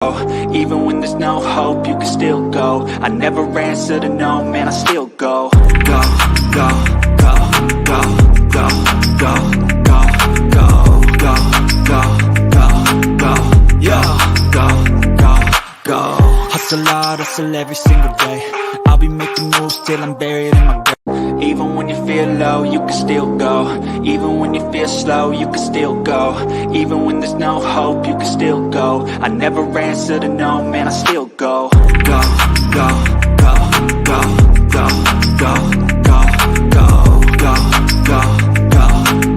Even when there's no hope, you can still go. I never answer to no, man, I still go. Go, go, go, go, go, go, go, go, go, go, go, go, yeah, go, go, go. Hustle hard, hustle every single day. I'll be making moves till I'm buried in my grave. Even when you feel low, you can still go. Even when you feel slow, you can still go. Even when there's no hope, you can still go. I never answer to no, man, I still go. Go, go, go, go, go, go, go, go, go, go, go,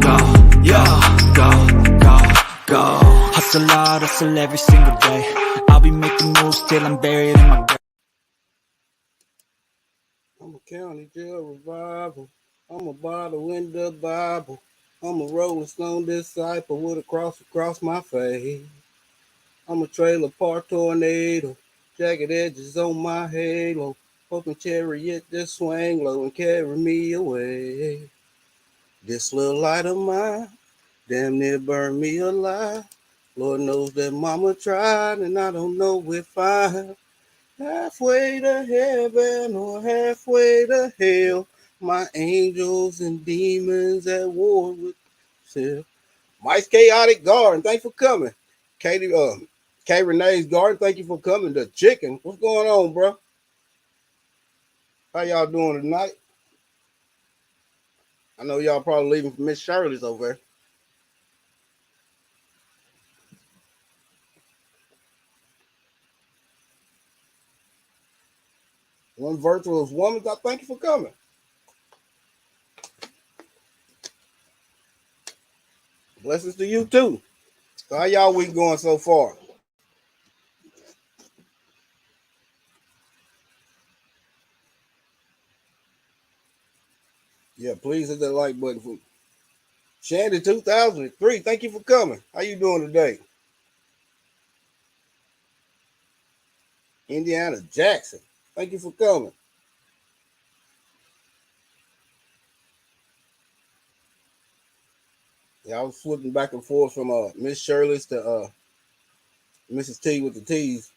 go, yeah, go, go, go. Hustle hard, hustle every single day. I'll be making moves till I'm buried in my grave. I'm a county jail revival. I'm a bottle in the Bible. I'm a rolling stone disciple with a cross across my face. I'm a trailer park tornado, jagged edges on my halo. Hoping chariot just swing low and carry me away. This little light of mine damn near burned me alive. Lord knows that mama tried and I don't know if I'm halfway to heaven or halfway to hell. My angels and demons at war with self. Mike's Chaotic Garden, thanks for coming. Katie, K Renee's Garden, thank you for coming. The chicken, what's going on, bro? How y'all doing tonight? I know y'all probably leaving for Miss Shirley's over there. One virtuous woman, I thank you for coming. Blessings to you too. So how y'all week going so far? Yeah, please hit that like button for Shandy 2003. Thank you for coming. How you doing today? Indiana Jackson. Thank you for coming. Yeah, I was flipping back and forth from Miss Shirley's to Mrs. T with the T's.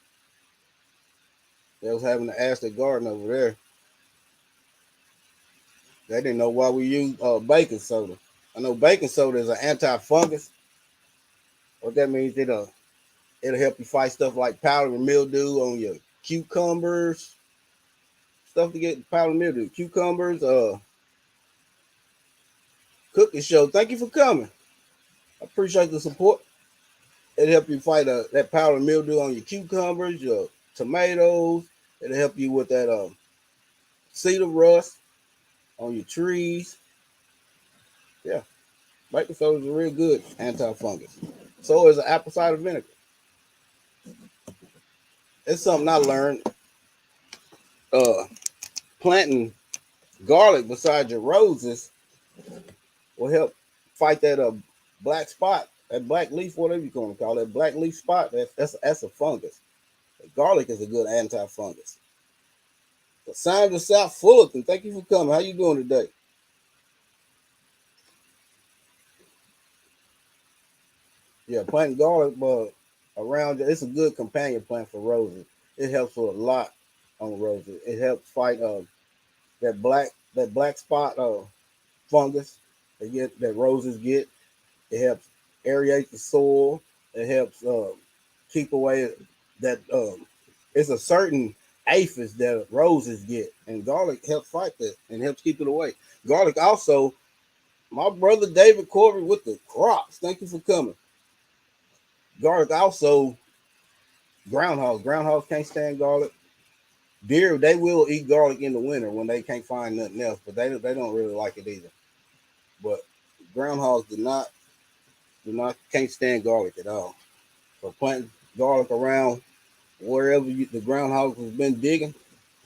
They was having to ask the garden over there. They didn't know why we use baking soda. I know baking soda is an anti-fungus. What that means, it'll help you fight stuff like powdery mildew on your cucumbers, stuff to get powdery mildew. Cucumbers, cooking show. Thank you for coming. I appreciate the support. It'll help you fight that powdery mildew on your cucumbers, your tomatoes. It'll help you with that cedar rust on your trees. Yeah, baking soda is a real good anti-fungus. So is an apple cider vinegar. It's something I learned. Planting garlic beside your roses will help fight that black spot, that black leaf, whatever you want to call it, black leaf spot. That's a fungus. Garlic is a good anti-fungus. Sandra South Fullerton, thank you for coming. How you doing today? Yeah, planting garlic around you, it's a good companion plant for roses. It helps with a lot on roses. It helps fight that black spot fungus that roses get. It helps aerate the soil. It helps keep away that it's a certain aphis that roses get, and garlic helps fight that and helps keep it away. Garlic also, my brother David Corby with the crops. Thank you for coming. Garlic also, groundhogs. Groundhogs can't stand garlic. Deer, they will eat garlic in the winter when they can't find nothing else, but they don't really like it either. But groundhogs do not can't stand garlic at all. So planting garlic around wherever the groundhogs has been digging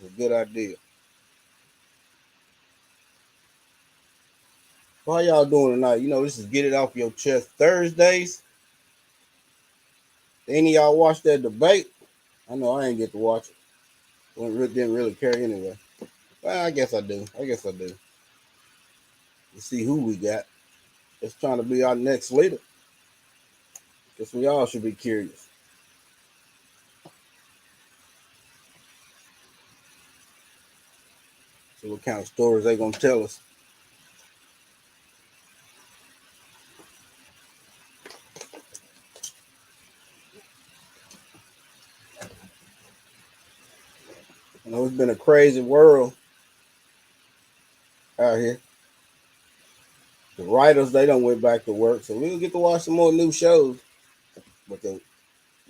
is a good idea. So how y'all doing tonight? You know, this is Get It Off Your Chest Thursdays. Any of y'all watch that debate? I know I ain't get to watch it. Didn't really care anyway. Well, I guess I do. Let's see who we got. It's trying to be our next leader. Guess we all should be curious. See what kind of stories they gonna tell us. You know, it's been a crazy world out here. The writers, they don't went back to work, so we'll get to watch some more new shows. But the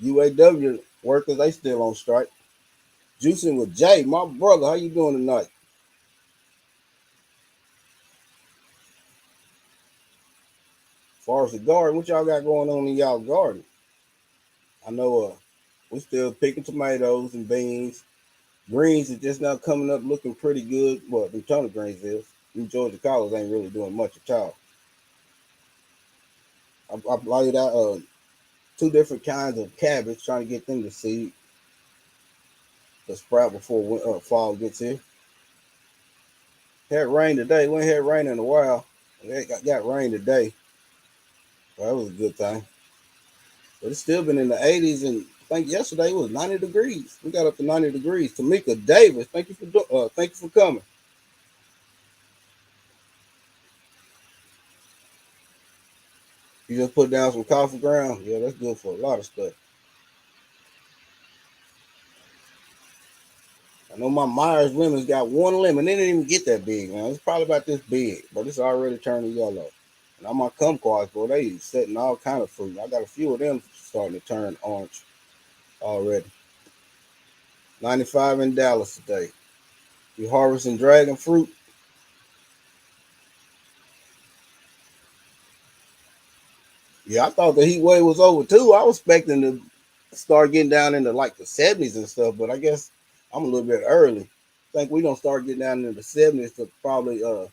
UAW workers, they still on strike. Juicing with Jay, my brother, how you doing tonight? As far as the garden, what y'all got going on in y'all garden? I know we still picking tomatoes and beans. Greens is just now coming up looking pretty good. Well, the ton of greens is. New Georgia college ain't really doing much at all. I laid out two different kinds of cabbage, trying to get them to seed to sprout before fall gets here. Had rain today. We ain't had rain in a while. We got rain today. So that was a good thing. But it's still been in the 80s, and I think yesterday it was 90 degrees. We got up to 90 degrees. Tamika Davis, thank you for coming. You just put down some coffee ground. Yeah, that's good for a lot of stuff. I know my Myers lemons got one lemon. They didn't even get that big, man. It's probably about this big, but it's already turning yellow. And all my kumquats, boy, they setting all kind of fruit. I got a few of them starting to turn orange already. 95 in Dallas today. We harvesting dragon fruit. Yeah, I thought the heat wave was over too. I was expecting to start getting down into like the 70s and stuff, but I guess I'm a little bit early. I think we don't start getting down into the 70s to probably the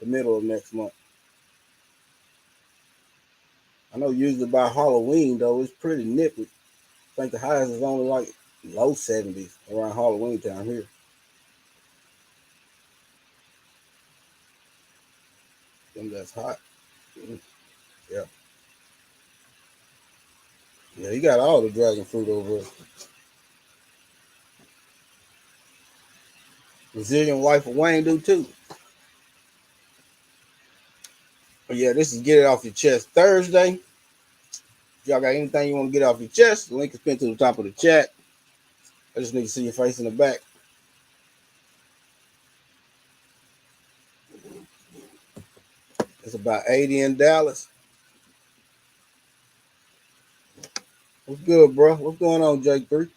middle of next month. I know usually by Halloween though, it's pretty nippy. I think the highest is only like low 70s around Halloween time here. And that's hot. Yeah. Yeah, you got all the dragon fruit over here. Brazilian wife of Wayne do too. But yeah, this is Get It Off Your Chest Thursday. If y'all got anything you want to get off your chest, the link is pinned to the top of the chat. I just need to see your face in the back. It's about 80 in Dallas. What's good, bro? What's going on, J3?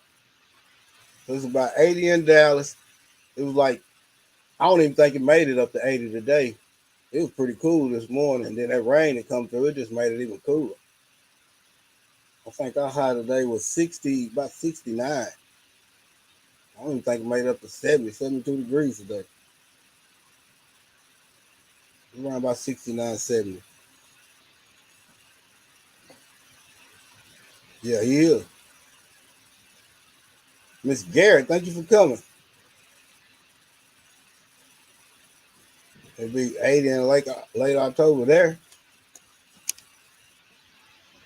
It's about 80 in Dallas. It was like, I don't even think it made it up to 80 today. It was pretty cool this morning. And then that rain that come through, it just made it even cooler. I think our high today was 60, about 69. I don't even think it made it up to 70, 72 degrees today. Around about 69, 70. Yeah, he is. Miss Garrett, thank you for coming. It'll be 80 in late October there.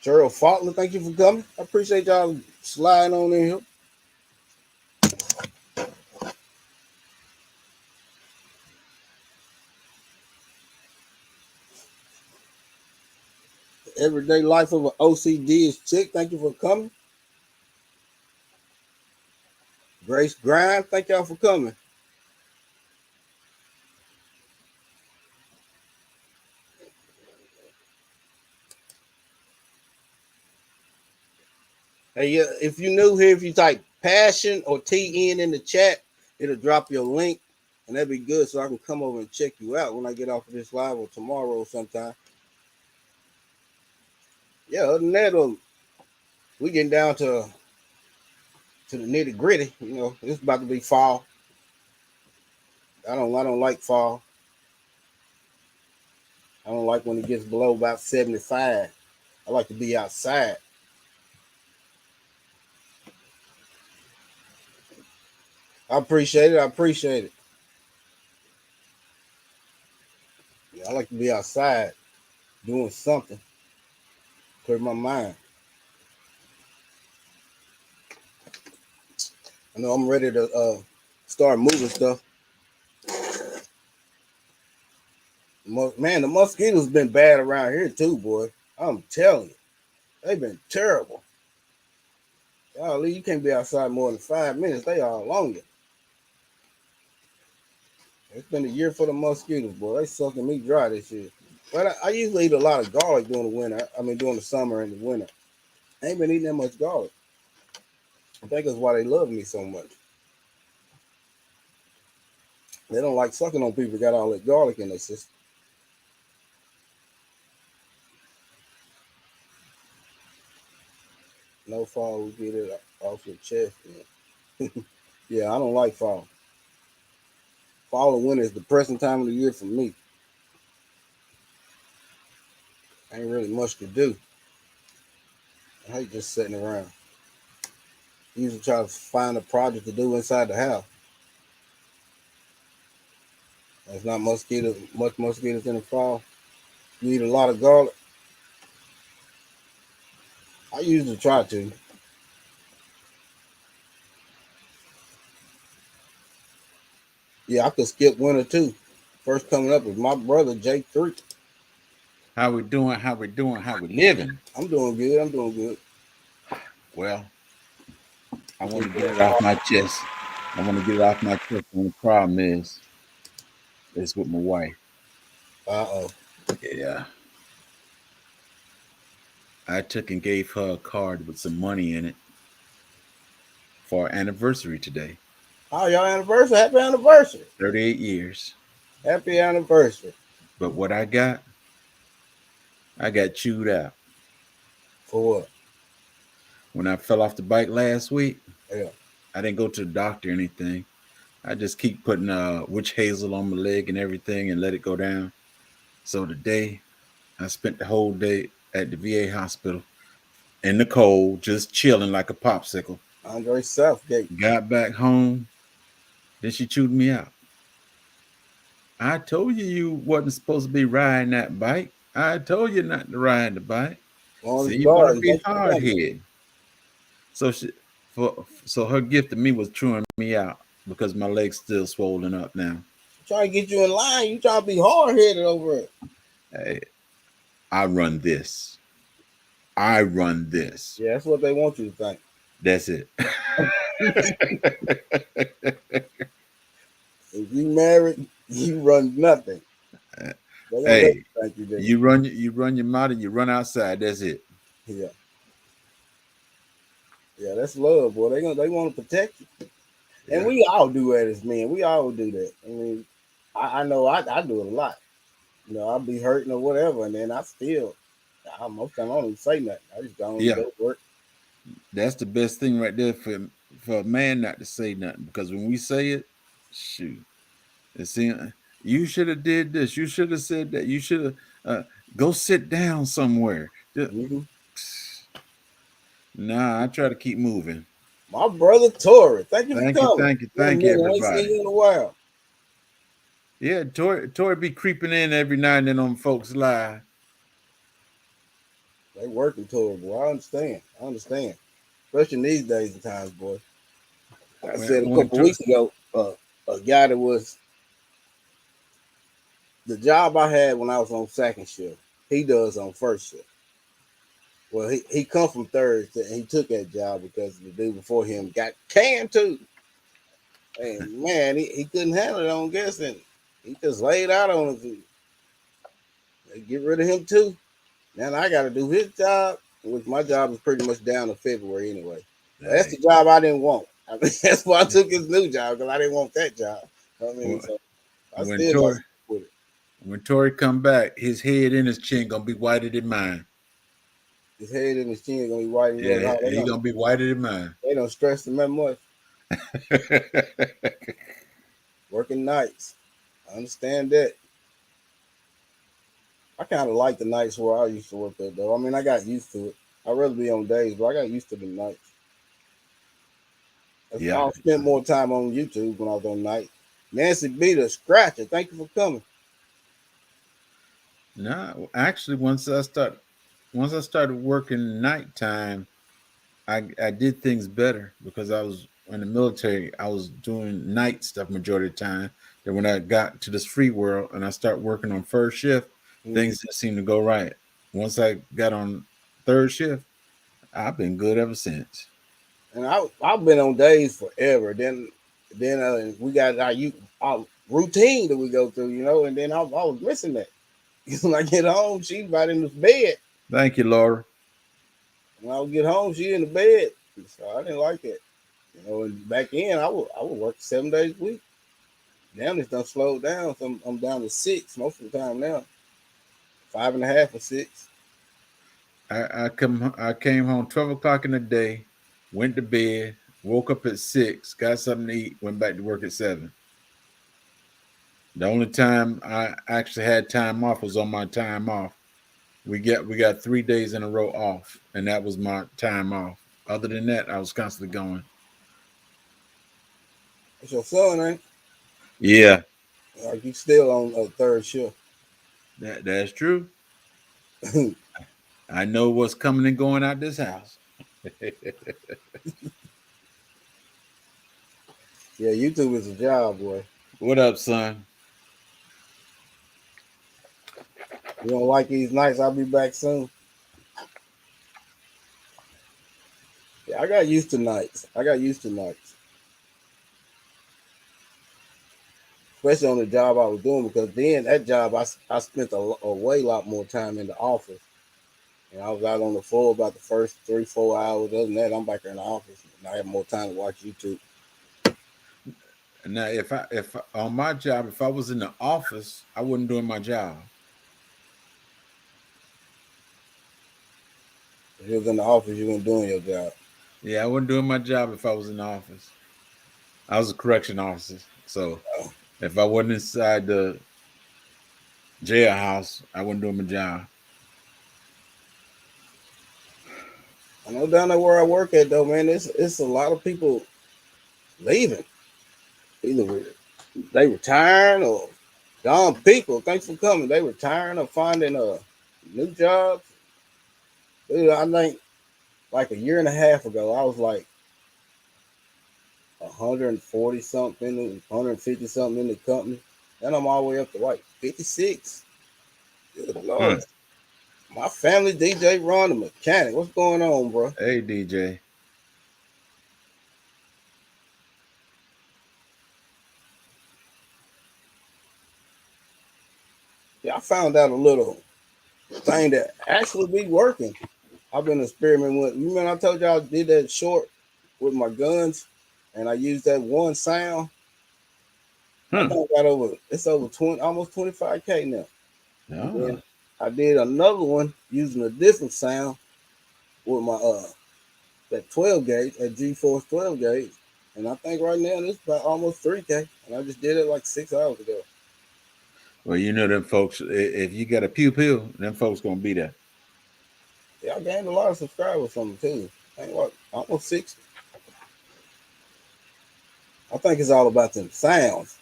Gerald Faulkner, thank you for coming. I appreciate y'all sliding on in here. The everyday life of an OCD is chick. Thank you for coming. Grace Grimes, thank y'all for coming. Hey, yeah, if you're new here, if you type passion or TN in the chat, it'll drop your link, and that'd be good so I can come over and check you out when I get off of this live or tomorrow or sometime. Yeah, other than that, we getting down to the nitty gritty. You know, it's about to be fall. I don't like fall. I don't like when it gets below about 75. I like to be outside. I appreciate it. I appreciate it. Yeah, I like to be outside doing something, clear my mind. I know I'm ready to start moving stuff. Man, the mosquitoes been bad around here too, boy. I'm telling you, they've been terrible. Golly, you can't be outside more than 5 minutes. They all on you. It's been a year for the mosquitoes, boy. They sucking me dry this year. But I usually eat a lot of garlic during the winter. I mean, during the summer and the winter. I ain't been eating that much garlic. I think that's why they love me so much. They don't like sucking on people that got all that garlic in their system. No fall, we get it off your chest. Man. Yeah, I don't like fall. Fall and winter is the depressing time of the year for me. Ain't really much to do. I hate just sitting around. Usually try to find a project to do inside the house. There's not much mosquitoes in the fall. You eat a lot of garlic. I usually try to. Yeah, I could skip winter too. First coming up is my brother J3. How we doing? How we doing? How we living? I'm doing good. I'm doing good. Well, I want to get it off my chest. I want to get it off my chest. And the problem is, it's with my wife. Uh-oh. Yeah. I took and gave her a card with some money in it for our anniversary today. Oh, y'all anniversary. Happy anniversary. 38 years. Happy anniversary. But what I got chewed out. For what? When I fell off the bike last week, Yeah. I didn't go to the doctor or anything. I just keep putting witch hazel on my leg and everything and let it go down. So today, I spent the whole day at the VA hospital in the cold, just chilling like a popsicle. Andre Southgate. Got back home, then she chewed me out. I told you wasn't supposed to be riding that bike. I told you not to ride the bike. So you want to be hard headed. So her gift to me was chewing me out because my leg's still swollen up now. Trying to get you in line. You trying to be hard headed over it. Hey, I run this. I run this. Yeah, that's what they want you to think. That's it. If you married, you run nothing. Hey, you run your mouth and you run outside. That's it. Yeah. Yeah, that's love, boy. They want to protect you. And we all do that as men. We all do that. I mean, I know I do it a lot. You know, I'll be hurting or whatever, and then most time I don't even say nothing. I just go to work. That's the best thing right there for a man not to say nothing, because when we say it, shoot, you should have did this. You should have said that. You should have go sit down somewhere. Mm-hmm. Nah, I try to keep moving. My brother Tori, thank you for coming. Thank you, everybody. I ain't seen you in a while. Yeah, Tori be creeping in every now and then on folks' live. They working Tori, boy. I understand. Especially in these days and times, boy. I said a couple weeks ago, a guy that was the job I had when I was on second shift, he does on first shift. Well, he come from third, and he took that job because the dude before him got canned too. And man, he couldn't handle it, I'm guessing. He just laid out on us. They get rid of him too. Now I got to do his job, which my job is pretty much down to February anyway. That's the job I didn't want. I mean, that's why I took his new job, because I didn't want that job. I mean, when Tori come back, his head and his chin gonna be whiter than mine. His head and his chin gonna be whiter. Yeah, he's gonna be whiter than mine. They don't stress him that much. Working nights, I understand that. I kind of like the nights where I used to work at, though. I mean, I got used to it. I'd rather be on days, but I got used to the nights. I spent more time on YouTube when I was on night. Nancy B, the Scratcher, thank you for coming. No, actually, once I started working nighttime, I did things better, because I was in the military. I was doing night stuff majority of the time. And when I got to this free world and I start working on first shift, things didn't seem to go right. Once I got on third shift, I've been good ever since. And I've been on days forever. Then we got our routine that we go through, you know. And then I was missing that. When I get home, she's right in the bed. Thank you, Laura. When I would get home, she in the bed. So I didn't like it. You know, and back in I would work 7 days a week. Now it's done slowed down. So I'm down to 6 most of the time now. 5.5 or 6. I came home 12 o'clock in the day, went to bed, woke up at 6, got something to eat, went back to work at 7. The only time I actually had time off was on my time off. We got 3 days in a row off, and that was my time off. Other than that, I was constantly going. It's your son, ain't? Yeah, Like you still on a third shift. that's true. I know what's coming and going out this house. Yeah, YouTube is a job, boy. What up, son? You don't like these nights? I'll be back soon. Yeah, I got used to nights. Especially on the job I was doing, because then that job I spent a way lot more time in the office. And I was out on the floor about the first 3-4 hours. Other than that, I'm back there in the office and I have more time to watch YouTube. Now, if on my job, if I was in the office, I wasn't doing my job. If you was in the office, you weren't doing your job. Yeah, I wasn't doing my job if I was in the office. I was a correction officer, so if I wasn't inside the jailhouse, I wasn't doing my job. I know down there where I work at, though, man, it's a lot of people leaving. Either they retiring or gone people. Thanks for coming. They retiring or finding new jobs. Dude, I think like a year and a half ago, I was like 140 something, 150 something in the company. Then I'm all the way up to like 56. Good Lord. My family, DJ Ron, the mechanic. What's going on, bro? Hey, DJ. Yeah, I found out a little thing that actually be working. I've been experimenting with. You remember I told y'all I did that short with my guns, and I used that one sound. I think I got it's over 20, almost 25K now. And then I did another one using a different sound with my that 12 gauge, that G-Force 12 gauge, and I think right now it's about almost 3K, and I just did it like 6 hours ago. Well, you know them folks. If you got a pew, them folks gonna be there. Yeah, I gained a lot of subscribers from them too. I think what, almost 60. I think it's all about them sounds.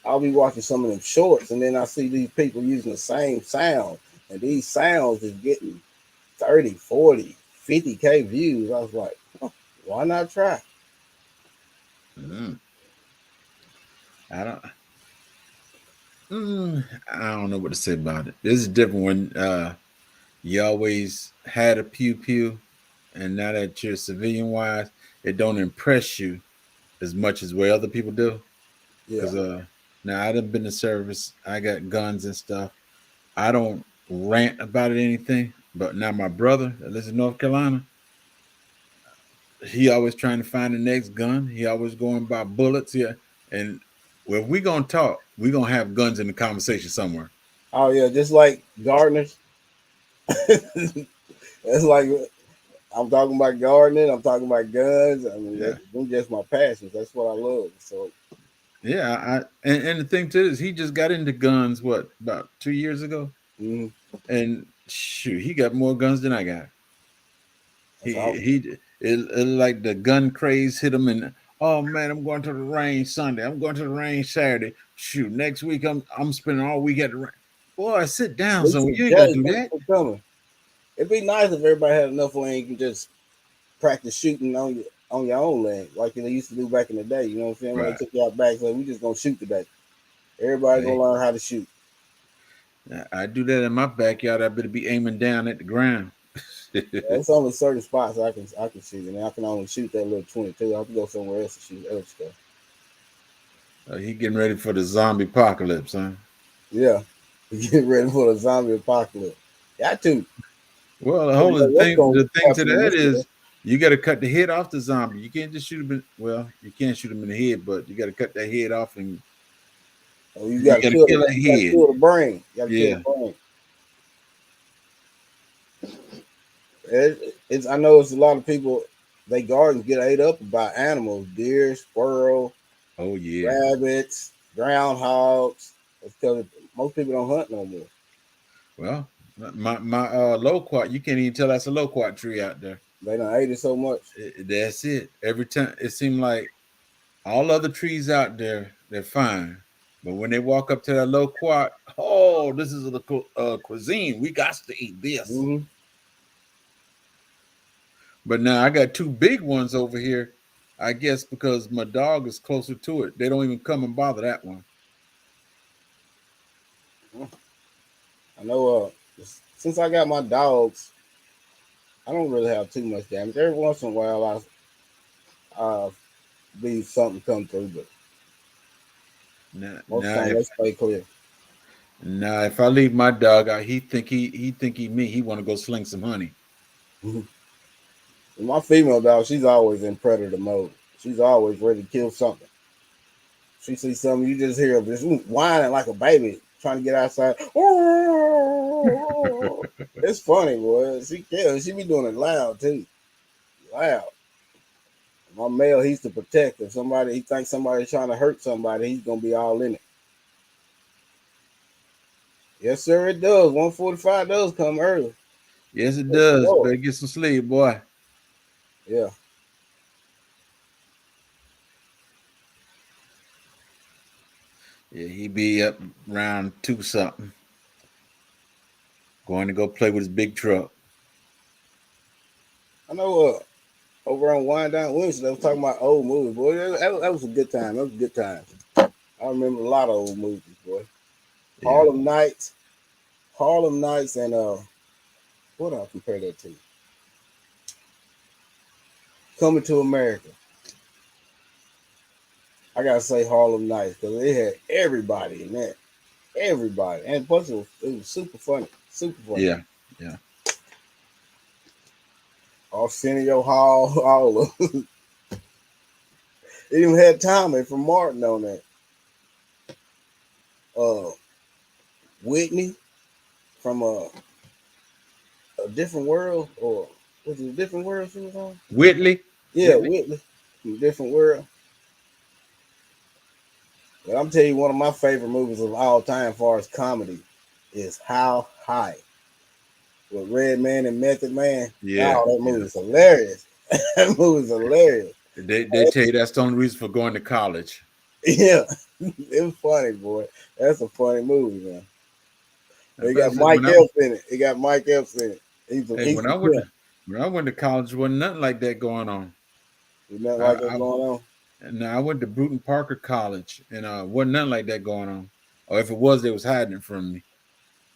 I'll be watching some of them shorts, and then I see these people using the same sound, and these sounds is getting 30, 40, 50K views. I was like, why not try? I don't know what to say about it. This is different when you always had a pew, and now that you're civilian wise, it don't impress you as much as where other people do. Because now I done been in service, I got guns and stuff. I don't rant about it anything, but now my brother that lives in North Carolina, he always trying to find the next gun. He always going by bullets here, and well, if we gonna talk, we gonna have guns in the conversation somewhere. Oh yeah, just like gardeners. It's like I'm talking about gardening. I'm talking about guns. I mean, that's just my passions. That's what I love. So yeah, and the thing too is he just got into guns about 2 years ago, and shoot, he got more guns than I got. It like the gun craze hit him, and oh man, I'm going to the range Sunday. I'm going to the range Saturday. Shoot, next week I'm spending all week at the range. Boy, sit down, so you ain't gotta do that. It'd be nice if everybody had enough where you can just practice shooting on on your own land, like they used to do back in the day. You know what I'm saying? When they Right. took you out back, so we just gonna shoot today. Everybody Hey, gonna learn how to shoot. I do that in my backyard. I better be aiming down at the ground. It's only certain spots I can shoot, and I can only shoot that little 22. I have to go somewhere else to shoot other stuff. He getting ready for the zombie apocalypse, huh? Yeah, get ready for the zombie apocalypse. Got to. Well, the Never whole know what's gonna the thing to happen in that this is world. you got to cut the head off the zombie. You can't just shoot him. Well, you can't shoot him in the head, but you got to cut that head off and Oh, you you gotta got to kill kill it. that You gotta head. kill the brain. You gotta kill Yeah. the brain. It's I know it's a lot of people. They gardens get ate up by animals, deer, squirrel, Oh yeah. rabbits, groundhogs. It's because most people don't hunt no more. Well, my loquat, you can't even tell that's a loquat tree out there. They done ate it so much. That's it. Every time it seemed like all other trees out there, they're fine. But when they walk up to that loquat, oh, this is the cuisine. We got to eat this. Mm-hmm. But now I got two big ones over here. I guess because my dog is closer to it, they don't even come and bother that one. I know. Since I got my dogs, I don't really have too much damage. Every once in a while, I be something come through, but Now, most of now the time if they stay clear. now if I leave my dog out, he think he me. He want to go sling some honey. Mhm. My female dog, she's always in predator mode. She's always ready to kill something. She sees something, you just hear her just whining like a baby trying to get outside. It's funny, boy. She kills. She be doing it loud too. Loud. My male, he's the protector. Somebody, he thinks somebody's trying to hurt somebody, he's gonna be all in it. Yes, sir, it does. 145 does come early. Yes, it Good does. Lord. Better get some sleep, boy. Yeah. Yeah, he be up around 2 something, going to go play with his big truck. I know over on Wind Down Wednesday, they was talking about old movies, boy. That was a good time. That was a good time. I remember a lot of old movies, boy. Yeah. Harlem Nights, and what I'll compare that to? Coming to America. I gotta say Harlem Nights because it had everybody in that. Everybody. And plus it was super funny. Super funny. Yeah. Yeah. Arsenio Hall, all of them. It even had Tommy from Martin on that. Whitney from a different world, or was it a different world she was on? Whitley. Yeah, Whitney from Different World. But I'm telling you, one of my favorite movies of all time, as far as comedy, is How High with Redman and Method Man. Yeah. Oh, that Yeah. movie's hilarious. That movie's hilarious. They tell you that's the only reason for going to college. Yeah, it was funny, boy. That's a funny movie, man. It got When Mike I, Epps in it. It got Mike Epps in it. He's hey, the pimp. when I went to college, wasn't nothing like that going on. There's nothing like that I going on. Now I went to Bruton Parker College, and wasn't nothing like that going on. Or if it was, they was hiding it from me.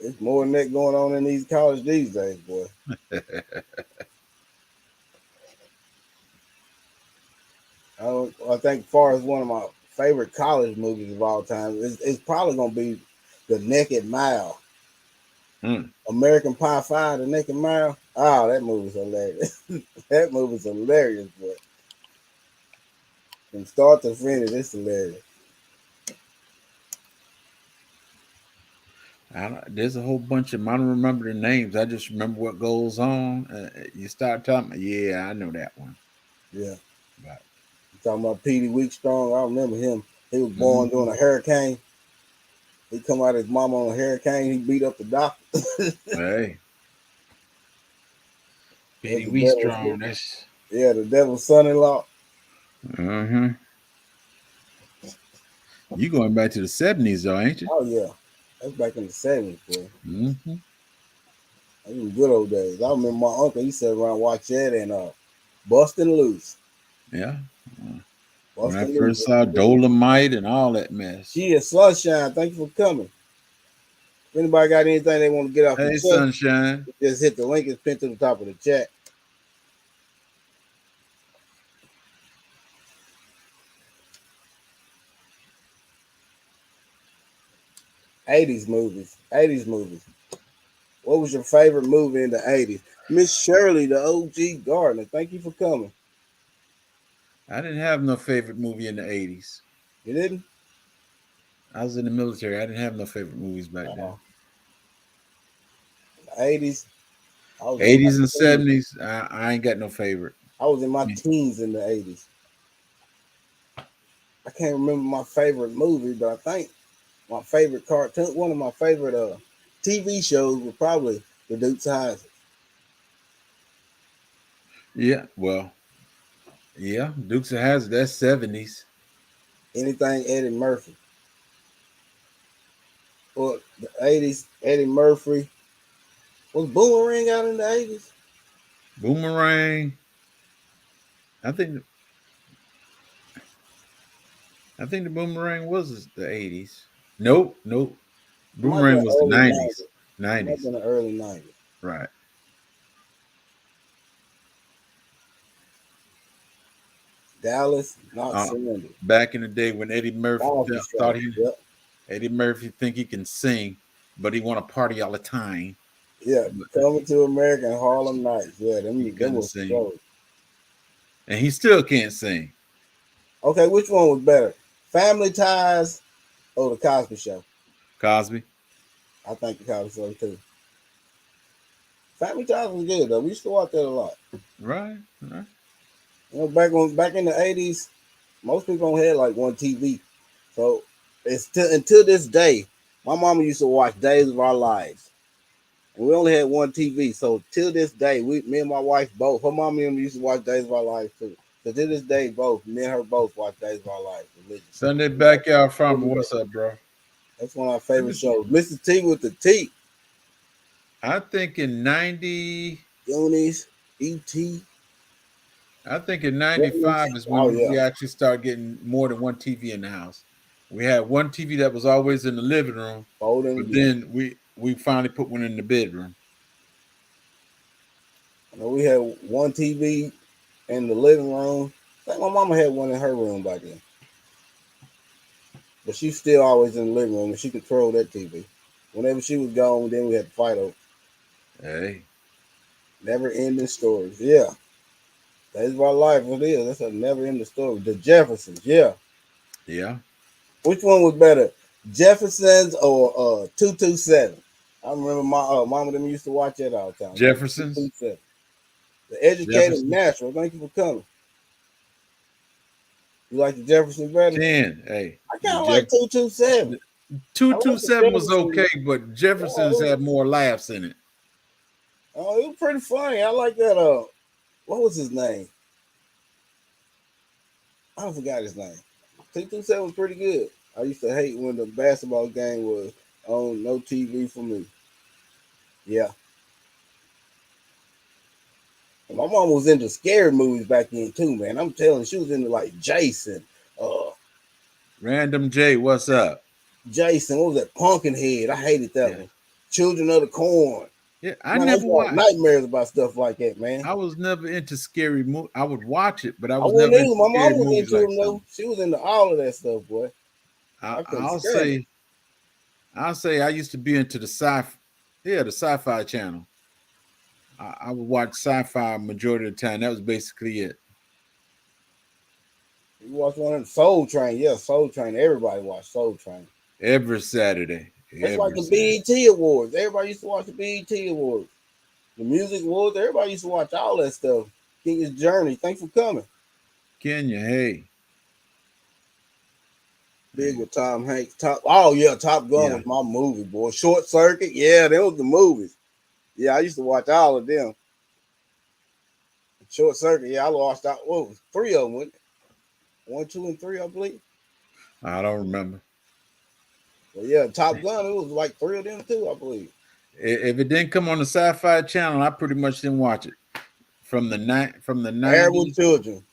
It's more than that going on in these college these days, boy. I think, as far as one of my favorite college movies of all time, it's probably gonna be The Naked Mile. American Pie 5, The Naked Mile. Oh, that movie's hilarious. That movie's hilarious, boy. From start to finish, it's hilarious. There's a whole bunch of them. I don't remember the names. I just remember what goes on. You start talking, yeah, I know that one. Yeah. But, Talking about Petey Weekstrong, I remember him. He was born during a hurricane. He come out of his mama on a hurricane. He beat up the doctor. hey, Petey the Strong. That's the devil's son-in-law. You going back to the 70s, though, ain't you? Oh yeah, that's back in the 70s, boy. Mm-hmm. Those were good old days. I remember my uncle. He sat around watch that and Bustin' Loose. Yeah. What's When I the news? first saw Dolomite and all that mess. Yeah, Sunshine. Thank you for coming. If anybody got anything they want to get off the Hey, chest, Sunshine. just hit the link. It's pinned to the top of the chat. '80s movies. '80s movies. What was your favorite movie in the '80s? Miss Shirley, the OG Gardner. Thank you for coming. I didn't have no favorite movie in the 80s. You didn't? I was in the military. I didn't have no favorite movies back then. Uh, '80s. I was in my 80s and teens. 70s, I ain't got no favorite. I was in my teens in the '80s. I can't remember my favorite movie, but I think my favorite cartoon, one of my favorite TV shows, was probably The Dukes of Hazzard. Yeah, well, yeah, Dukes of Hazzard, that's 70s. Anything Eddie Murphy. Or the '80s, Eddie Murphy. Was Boomerang out in the '80s? Boomerang. I think I think the Boomerang was the 80s. Nope, nope. It might have been Boomerang was the early 90s. '90s. It might have 90s. been the early '90s. Right. Dallas, not Uh, surrender. Back in the day when Eddie Murphy Cosby thought Show. he Yep. Eddie Murphy think he can sing, but he want to party all the time. Yeah. But Coming to America and Harlem Nights. Yeah, he them couldn't was sing. shows. And he still can't sing. Okay, which one was better? Family Ties or the Cosby Show? Cosby. I think the Cosby Show too. Family Ties was good though. We used to watch that a lot. Right. Right. You know, back in the '80s, most people only had like one TV. So it's until this day, my mama used to watch Days of Our Lives. And we only had one TV. So till this day, me and my wife both, her mom and them used to watch Days of Our Lives too. So to this day, both, me and her both watch Days of Our Lives religiously. Sunday Backyard Farmer. What's up, bro? That's one of our favorite shows. Mr. T with the T. I think in 90, Goonies, E.T. I think in 95 is when we actually started getting more than one TV in the house. We had one TV that was always in the living room, but then we finally put one in the bedroom. We had one TV in the living room. I think my mama had one in her room back then. But she's still always in the living room and she controlled that TV. Whenever she was gone, then we had to fight over. Hey. Never ending stories. Yeah. That's my life. It is. That's a never ending story. The Jeffersons. Yeah. Yeah. Which one was better? Jeffersons or 227? I remember my mama them used to watch that all the time. Jeffersons. 227. The Educated Natural. Thank you for coming. You like the Jefferson better? 10. Hey. I kind of like 227. 227 was okay, but Jeffersons had more laughs in it. Oh, it was pretty funny. I like that. What was his name? I forgot his name. 227 was pretty good. I used to hate when the basketball game was on no TV for me. Yeah. And my mom was into scary movies back then too, man. I'm telling you, she was into like Jason. Random J, what's up? Jason, what was that? Pumpkinhead. I hated that one. Children of the Corn. Yeah, I never watched nightmares about stuff like that, man. I was never into scary movies. I would watch it, but I was never into My mom was into like them though. She was into all of that stuff, boy. I'll say I used to be into the sci-fi channel. I would watch sci-fi majority of the time. That was basically it. You watch one of them Soul Train. Yeah, Soul Train. Everybody watched Soul Train. Every Saturday. It's like the BET Awards. Everybody used to watch the BET Awards. The Music Awards. Everybody used to watch all that stuff. King's Journey. Thanks for coming. Kenya, hey. Big with Tom Hanks. Top Gun was my movie, boy. Short Circuit. Yeah, that was the movies. Yeah, I used to watch all of them. Short Circuit. Yeah, I watched out. What was 3 of them? Wasn't it? 1, 2, and 3, I believe. I don't remember. Well, yeah, Top Gun. It was like 3 of them too, I believe. If it didn't come on the Sci-Fi Channel, I pretty much didn't watch it. From the 90s. Married with Children.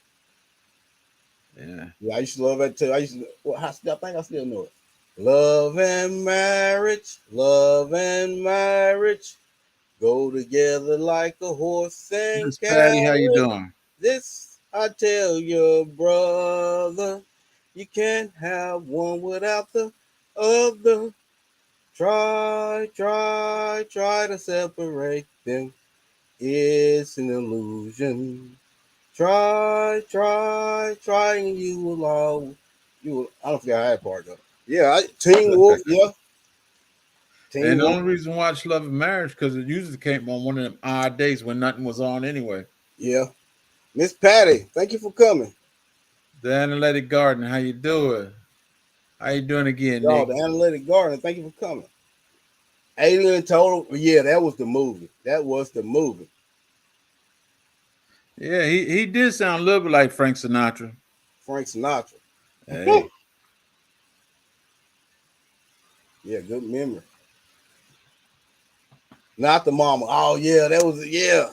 Yeah. Yeah, I used to love that too. I used to. Well, I think I still know it. Love and marriage go together like a horse and Miss Patty, how you carriage. doing? This I tell your brother, you can't have one without the other. Try to separate them. It's an illusion. Try, and you will all. You will. I don't forget how that part though. Yeah, Teen Wolf. Yeah, Teen And the Wolf. only reason why I watch Love and Marriage because it usually came on one of them odd days when nothing was on anyway. Yeah, Miss Patty. Thank you for coming. The Analytic Garden, how you doing? How you doing again, Y'all, the Nikki? Analytic Garden. Thank you for coming. Alien Total. Yeah, that was the movie. That was the movie. Yeah, he did sound a little bit like Frank Sinatra. Frank Sinatra. Hey, Yeah, good memory. Not the mama. Oh yeah, that was yeah.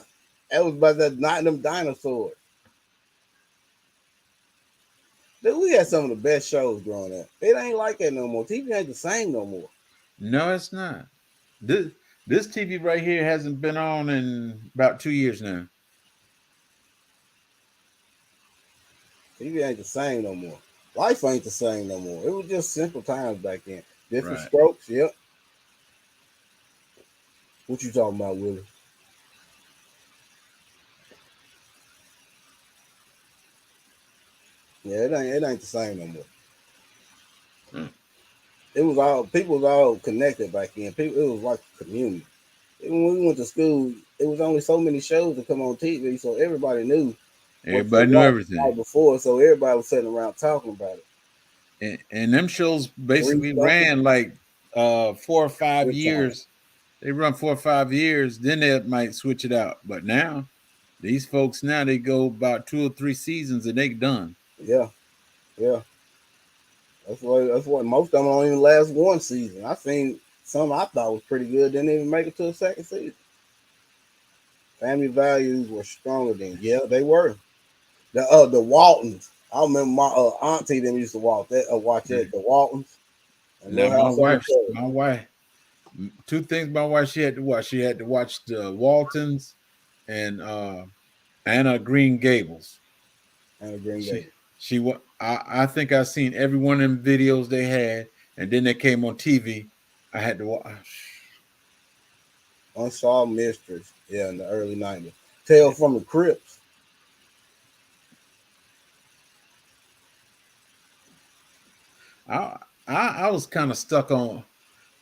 That was about that not them dinosaurs. Dude, we had some of the best shows growing up. It ain't like that no more. TV ain't the same no more. no, it's not. This TV right here hasn't been on in about 2 years now. TV ain't the same no more. Life ain't the same no more. It was just simple times back then. Different Right. strokes. Yep. What you talking about, Willie? Yeah, it ain't the same no more. Mm. It was all people was all connected back then. People, it was like a community. Even when we went to school, it was only so many shows to come on TV, so everybody knew what to Everybody knew watch the everything. night before. So everybody was sitting around talking about it. And them shows Three basically something ran like 4 or 5 good time. years. They run 4 or 5 years, then they might switch it out. But now, these folks now they go about 2 or 3 seasons and they done. Yeah, yeah. That's what most of them don't even last one season. I seen some I thought was pretty good, didn't even make it to the second season. Family values were stronger then. Yeah, they were. The Waltons. I remember my auntie them used to watch that. The Waltons and Now Little House on the Prairie. my wife, two things my wife she had to watch. She had to watch the Waltons and Anna Green Gables. And the Green She Gate. I think I seen every one of them videos they had, and then they came on TV. I had to watch. Unsolved Mysteries. Yeah, in the early 90s. Tale from the Crypts. I I was kind of stuck on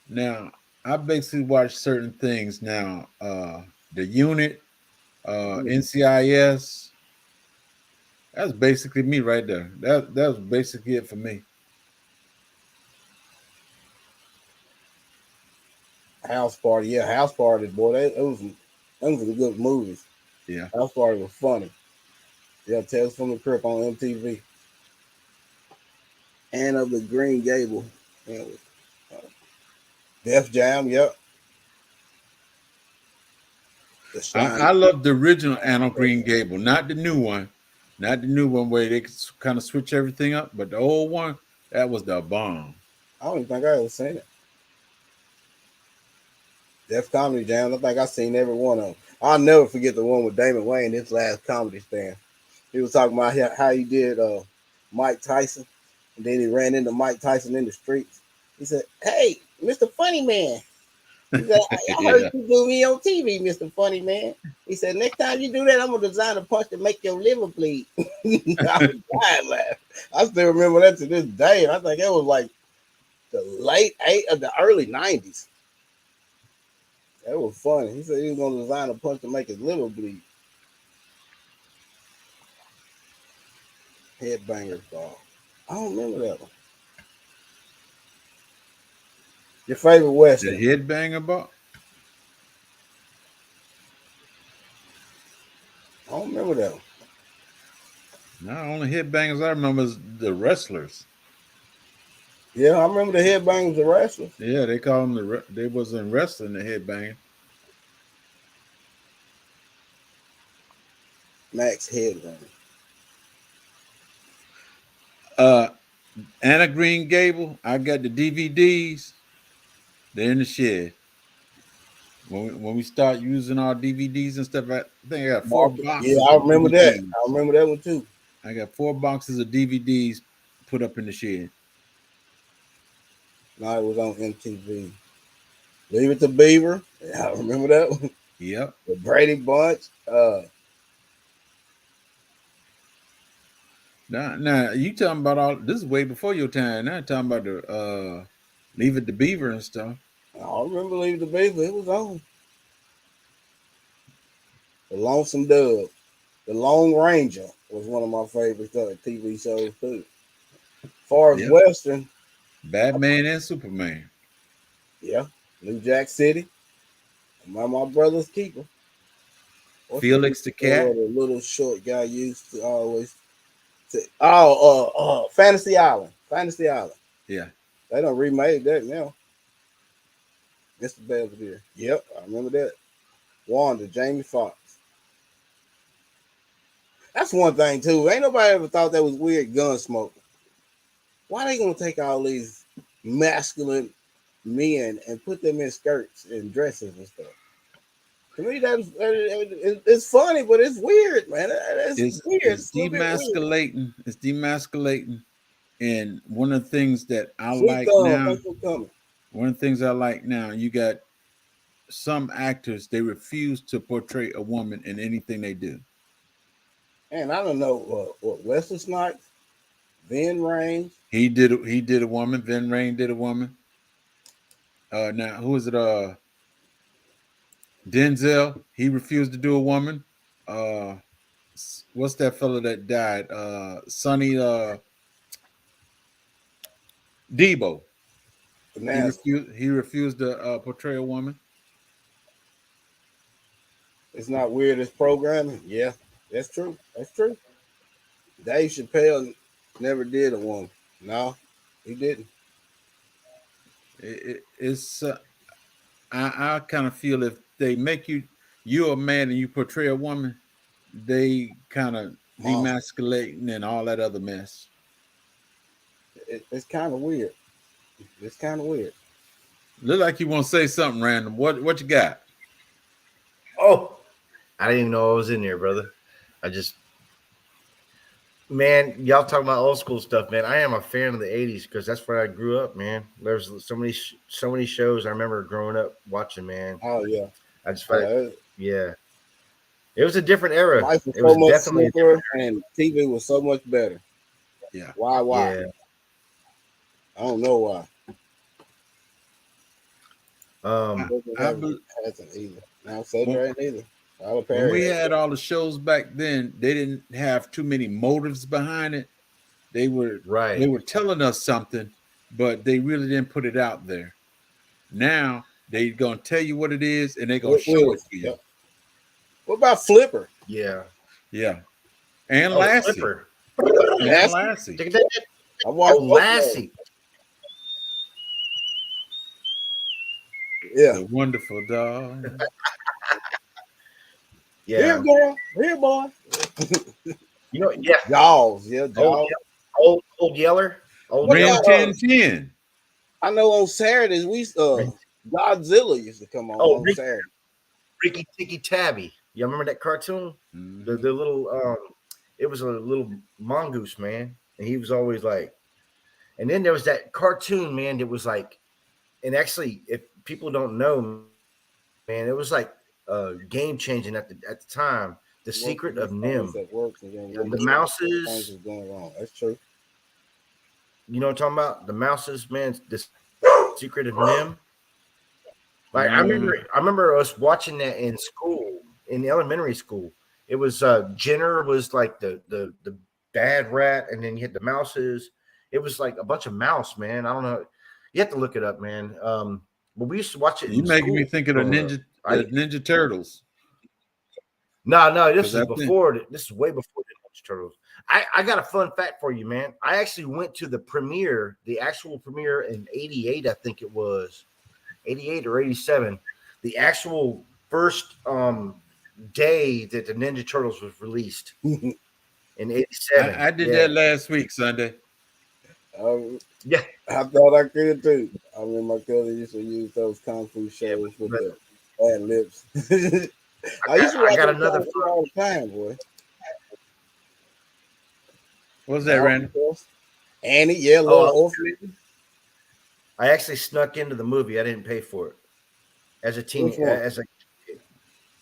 now. I basically watch certain things now. The Unit, Mhm. NCIS. That's basically me right there. That was basically it for me. House Party. Yeah, House Party, boy. Those were good movies. Yeah. House Party was funny. Yeah, Tales from the Crypt on MTV. And of the Green Gable. Yeah, Def Jam, yep. The I Shine. love the original Anna Green Gable, not the new one, not the new one where they kind of switch everything up, but the old one that was the bomb. I don't even think I ever seen it. Def Comedy Jam. I think I seen every one of them. I'll never forget the one with Damon Wayne, his last comedy stand. He was talking about how he did Mike Tyson, and then he ran into Mike Tyson in the streets. He said, "Hey, Mr. Funny Man." He said, "I heard Yeah. you do me on TV, Mr. Funny Man." He said, "Next time you do that, I'm gonna design a punch to make your liver bleed." I was dying laughing. I still remember that to this day. I think it was like the late the early '90s. That was funny. He said he was gonna design a punch to make his liver bleed. Headbangers dog. I don't remember that one. Your favorite The Western? headbanger bar. I don't remember that one. No, only headbangers I remember is the wrestlers. Yeah, I remember the Headbangers, the wrestlers. Yeah, they call them they was in wrestling the headbanger. Max Headbangers. Uh, Anna Green Gable. I got the DVDs. They're in the shed. When we start using our DVDs and stuff, I think I got 4 Yeah, boxes I of remember that. DVDs. I remember that one too. I got 4 boxes of DVDs put up in the shed. No, it was on MTV. Leave It to Beaver. Yeah, I remember that one. Yep. The Brady Bunch. Now you talking about all this is way before your time. Now talking about the Leave It to Beaver and stuff. I remember Leave It to Beaver. It was on. The Lonesome Dove. The Lone Ranger was one of my favorite TV shows too. As far as Yep. Western, Batman and Superman. yeah, New Jack City. My brother's keeper. What's Felix the Cat. The little short guy used to always say, Fantasy Island. Fantasy Island. Yeah. They done remade that now. Mr. Belvedere. Yep, I remember that. Wanda, Jamie Foxx. That's one thing too. Ain't nobody ever thought that was weird, Gunsmoke. Why they gonna take all these masculine men and put them in skirts and dresses and stuff? To me, it's funny, but it's weird, man. It's weird. It's demasculating. It's demasculating. And one of the things that I like now, one of the things I like now, you got some actors, they refuse to portray a woman in anything they do. And I don't know what Wesley Snipes, Vin Rames. He did a woman. Vin Rames did a woman. Now who is it? Denzel. He refused to do a woman. What's that fella that died? Sonny Debo. He refused to portray a woman. It's not weird as programming. Yeah, that's true. That's true. Dave Chappelle never did a woman. No, he didn't. It's I kind of feel if they make you're a man and you portray a woman, they kind of demasculating and all that other mess. It's kind of weird. It's kind of weird. Look like you want to say something random. What you got? Oh, I didn't even know I was in there, brother. Man, y'all talking about old school stuff, man. I am a fan of the 80s because that's where I grew up, man. There's so many shows I remember growing up watching, man. Oh, yeah. I just find yeah. It was a different era. Life was it was so much definitely simpler and TV was so much better. Yeah. Why? Yeah. I don't know why. Hasn't either. Now Cedric ain't either. When we had all the shows back then, they didn't have too many motives behind it. They were right. They were telling us something, but they really didn't put it out there. Now they gonna tell you what it is, and they gonna show it to you. Yeah. What about Flipper? Yeah, yeah, and Lassie. Flipper. And Lassie. I watched Lassie. Yeah, the wonderful dog. Yeah, here, girl, here, boy. You know, yeah, Jaws, yeah, Jaws. Old Yeller, Ren 1010. I know on Saturdays we Godzilla used to come on Saturday. Ricky Tikki Tavi. You remember that cartoon? Mm-hmm. The little it was a little mongoose, man, and he was always like. And then there was that cartoon, man, that was like, and actually, if people don't know, man, it was like game changing at the time. The Secret of Nim. The mouses. Going wrong. That's true. You know what I'm talking about? The mouses, man. The Secret of Nim. Like I remember us watching that in school, in elementary school. It was Jenner was like the bad rat, and then you had the mouses. It was like a bunch of mouse, man. I don't know. You have to look it up, man. But we used to watch it. You making me think of the Ninja Turtles. No, this is before. This is way before the Ninja Turtles. I got a fun fact for you, man. I actually went to the premiere, the actual premiere in '88, I think it was, '88 or '87. The actual first day that the Ninja Turtles was released in '87. I did that last week, Sunday. Yeah, I thought I could too. I mean, my cousin used to use those kung fu shows with but the ad libs. I used to I watch got them another. kung fu all the time, boy. What's that, Malcolm Randy? Cross, Annie, yeah, Oh, little orphan. I actually snuck into the movie. I didn't pay for it as a teen. Which one? As a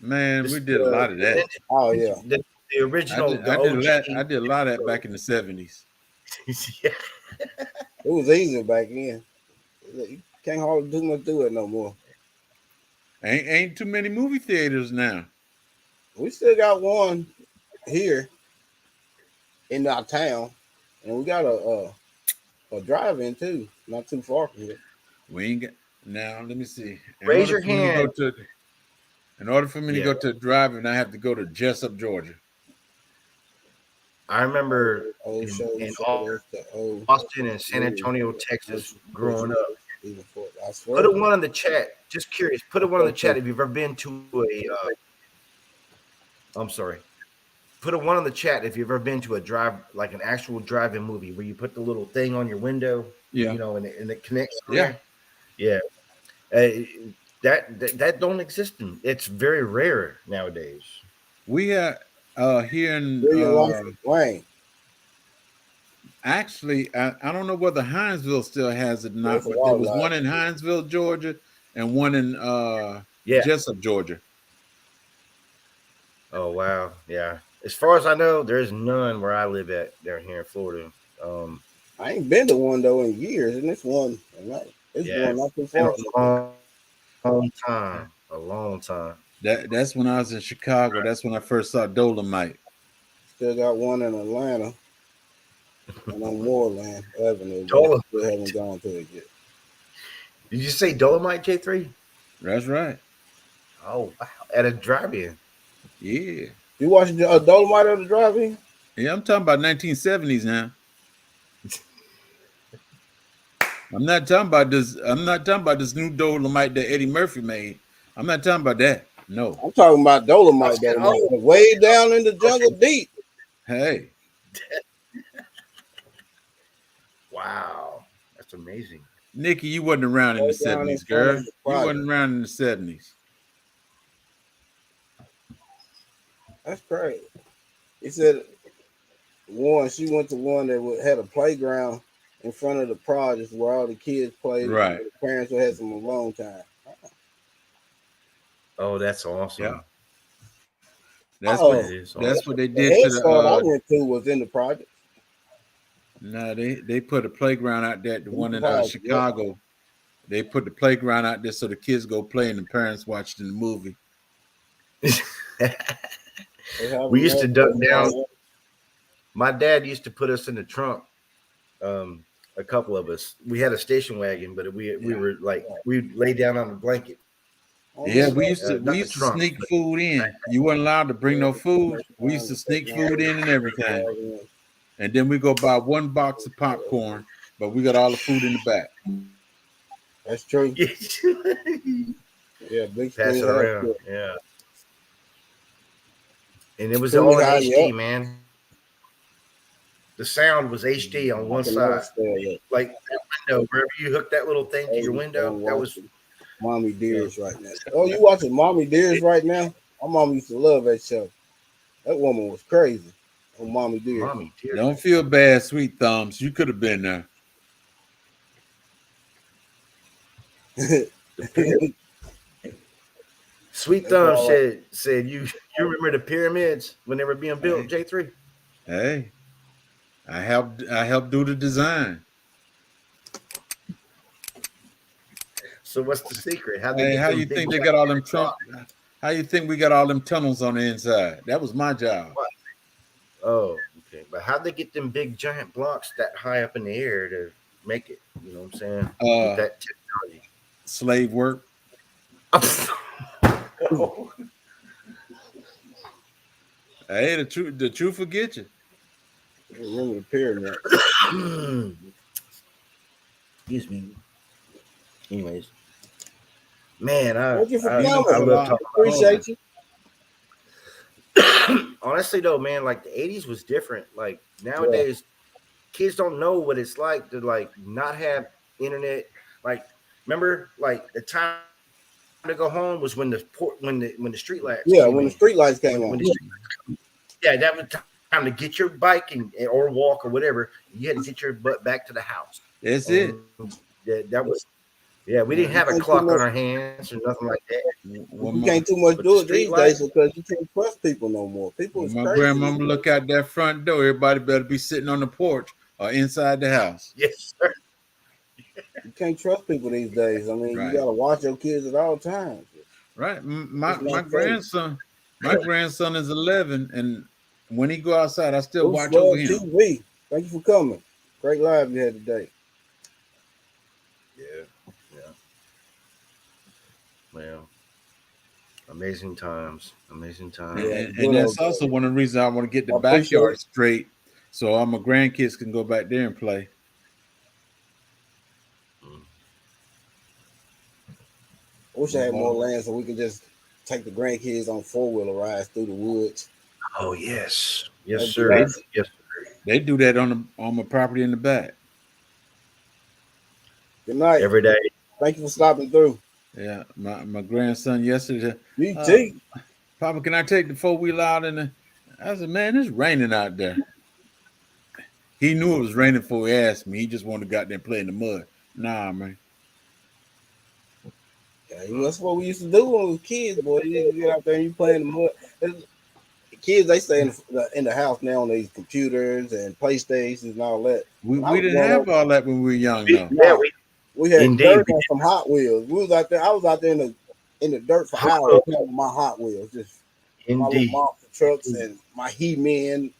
Man, we this, did a lot of that. Oh yeah, the original, the I did a OG. lot. I did a lot of that back in the 70s. Yeah. it was easy back then. You can't hardly do much do it no more. Ain't too many movie theaters now. We still got one here in our town, and we got a drive-in too, not too far from here. We ain't got now. Let me see. Raise your hand. In order for me to Yeah. go to a drive-in, I have to go to Jessup, Georgia. I remember Old show, in the old Austin and San Antonio, Texas, growing up. even for I swear. Put a one in the chat. Just curious. Put a one in the chat if you've ever been to a. I'm sorry. Put a one in the chat if you've ever been to a like an actual drive-in movie where you put the little thing on your window. Yeah. You know, and it connects. Yeah. Yeah. That don't exist. It's very rare nowadays. We had here in Wayne. actually, I don't know whether Hinesville still has it or not, That's a but there was wildlife. one in Hinesville, Georgia, and one in Jessup, Georgia. Oh wow, yeah. As far as I know, there's none where I live at down here in Florida. I ain't been to one though in years, and this one, it's one not too Been far. a long time. A long time. That's when I was in Chicago. That's when I first saw Dolomite. Still got one in Atlanta and on Moreland Avenue. Dolomite. Still haven't gone to it yet. Did you say Dolomite, J3? That's right. Oh wow. At a drive-in. Yeah. You watching Dolomite on the drive-in? Yeah, I'm talking about 1970s now. I'm not talking about this new Dolomite that Eddie Murphy made. I'm not talking about that. No. I'm talking about Dolomite. Way down in the jungle deep. Hey. Wow. That's amazing. Nikki, you wasn't around in the 70s, girl. You wasn't around in the 70s. That's crazy. He said she went to one that had a playground in front of the projects where all the kids played. Right. The parents would have some alone time. Oh, that's awesome. Yeah. That's what they The did head to start I the went to was in the project. no, they put a playground out there, the one in Project, Chicago. They put the playground out there so the kids go play and the parents watched in the movie. We used to duck down. My dad used to put us in the trunk. A couple of us. We had a station wagon, but we were like we lay down on the blanket. Yeah, we used to sneak food in. You weren't allowed to bring no food. We used to sneak food in and everything. And then we go buy one box of popcorn, but we got all the food in the back. That's true. Yeah, big pass it screen around. house. Yeah. And it was Truly all in high, HD, yeah. man. The sound was HD on one side. Like that window, wherever you hook that little thing to your window, that was Mommy Dearest right now. Oh, you watching Mommy Dearest right now? My mom used to love that show. That woman was crazy. Oh, Mommy Dearest. Mommy dear. Don't feel bad, Sweet Thumbs. You could have been there. Sweet Thumb said you remember the pyramids when they were being built, J3? Hey, I helped do the design. So what's the secret? How you think they got all them How you think we got all them tunnels on the inside? That was my job. Oh, okay. But how'd they get them big giant blocks that high up in the air to make it? You know what I'm saying? With that technology. Slave work. Hey, the truth will get you. Remember the pyramid. Excuse me. Anyways, man, I Thank you for love coming. talking. Appreciate you. Honestly, though, man, like the '80s was different. Like nowadays, kids don't know what it's like to like not have internet. Like, remember, like the time to go home was when the street lights Yeah, came when the in. street lights came on. Yeah, that was time to get your bike or walk or whatever. You had to get your butt back to the house. That's it. That was we didn't have a clock on our hands or nothing like that. When You my, can't too much But do the it these street days lights, because you can't trust people no more. People when is my crazy. grandmama look out that front door, everybody better be sitting on the porch or inside the house. yes, sir. You can't trust people these days. I mean, Right. you gotta watch your kids at all times. Right. My It's not grandson, my grandson is 11, and when he go outside, I still Bruce watch over Love him. TV. Thank you for coming. Great live you had today. Yeah. Well, amazing times. Yeah, And that's also one of the reasons I want to get the I appreciate backyard it. straight, so all my grandkids can go back there and play. I wish I had more land so we could just take the grandkids on 4-wheeler rides through the woods. Oh yes, That'd be sir. awesome. Yes. They do that on my property in the back. Good night. Every day. Thank you for stopping through. Yeah, my grandson yesterday. UT. Papa, can I take the 4-wheeler out in the? I said, man, it's raining out there. He knew it was raining before he asked me. He just wanted to go out there and play in the mud. Nah, man. Yeah, that's what we used to do when we were kids, boy. You get out there and you play in the mud. The kids, they stay in the house now on these computers and PlayStations and all that. We didn't have all that when we were young, though. Yeah, we had Indeed. dirt on some Hot Wheels. We was out there. I was out there in the dirt for hours playing with my Hot Wheels, just my little monster trucks and my He-Man.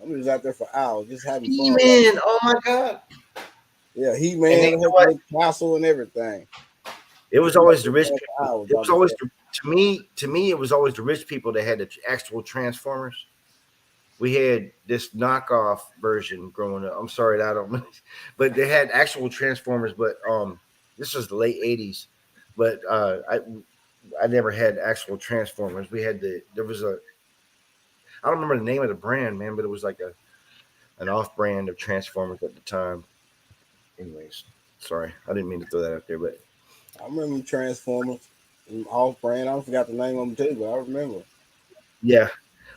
I was out there for hours, just having fun. He-Man, oh my God. Yeah, He-Man, with castle and everything. It was always the rich people. It was always to me. It was always the rich people that had the actual Transformers. We had this knockoff version growing up. I'm sorry that I don't, but they had actual Transformers. But this was the late '80s. But I never had actual Transformers. We had there was I don't remember the name of the brand, man, but it was like an off brand of Transformers at the time. Anyways, sorry, I didn't mean to throw that out there, but I remember Transformers, off brand. I forgot the name of them too, but I remember. Yeah,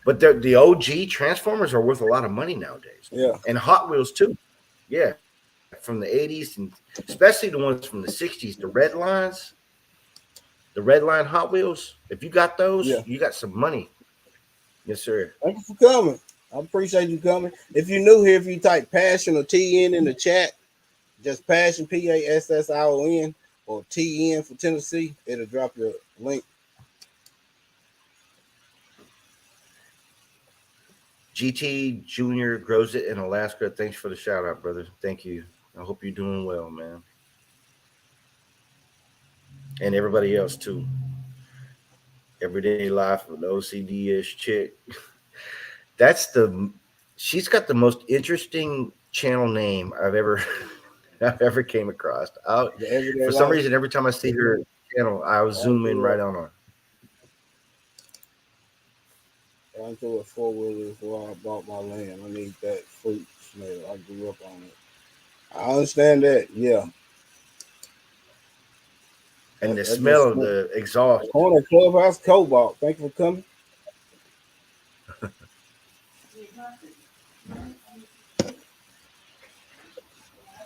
but the OG Transformers are worth a lot of money nowadays. Yeah, and Hot Wheels too. Yeah, from the '80s and especially the ones from the '60s, the red lines, the red line Hot Wheels. If you got those, you got some money. Yes, sir. Thank you for coming. I appreciate you coming. If you're new here, if you type Passion or TN in the chat, just Passion PASSION or TN for Tennessee, it'll drop your link. GT Junior grows it in Alaska. Thanks for the shout out, brother. Thank you. I hope you're doing well, man. And everybody else too. Everyday life with the OCD-ish chick. She's got the most interesting channel name I've ever came across. For some reason, every time I see her channel, I'll zoom in right on her. I went through a 4-wheeler before I bought my land. I need that fruit smell. I grew up on it. I understand that, yeah. And the smell of the exhaust. Corner Clubhouse Cobalt. Thank you for coming.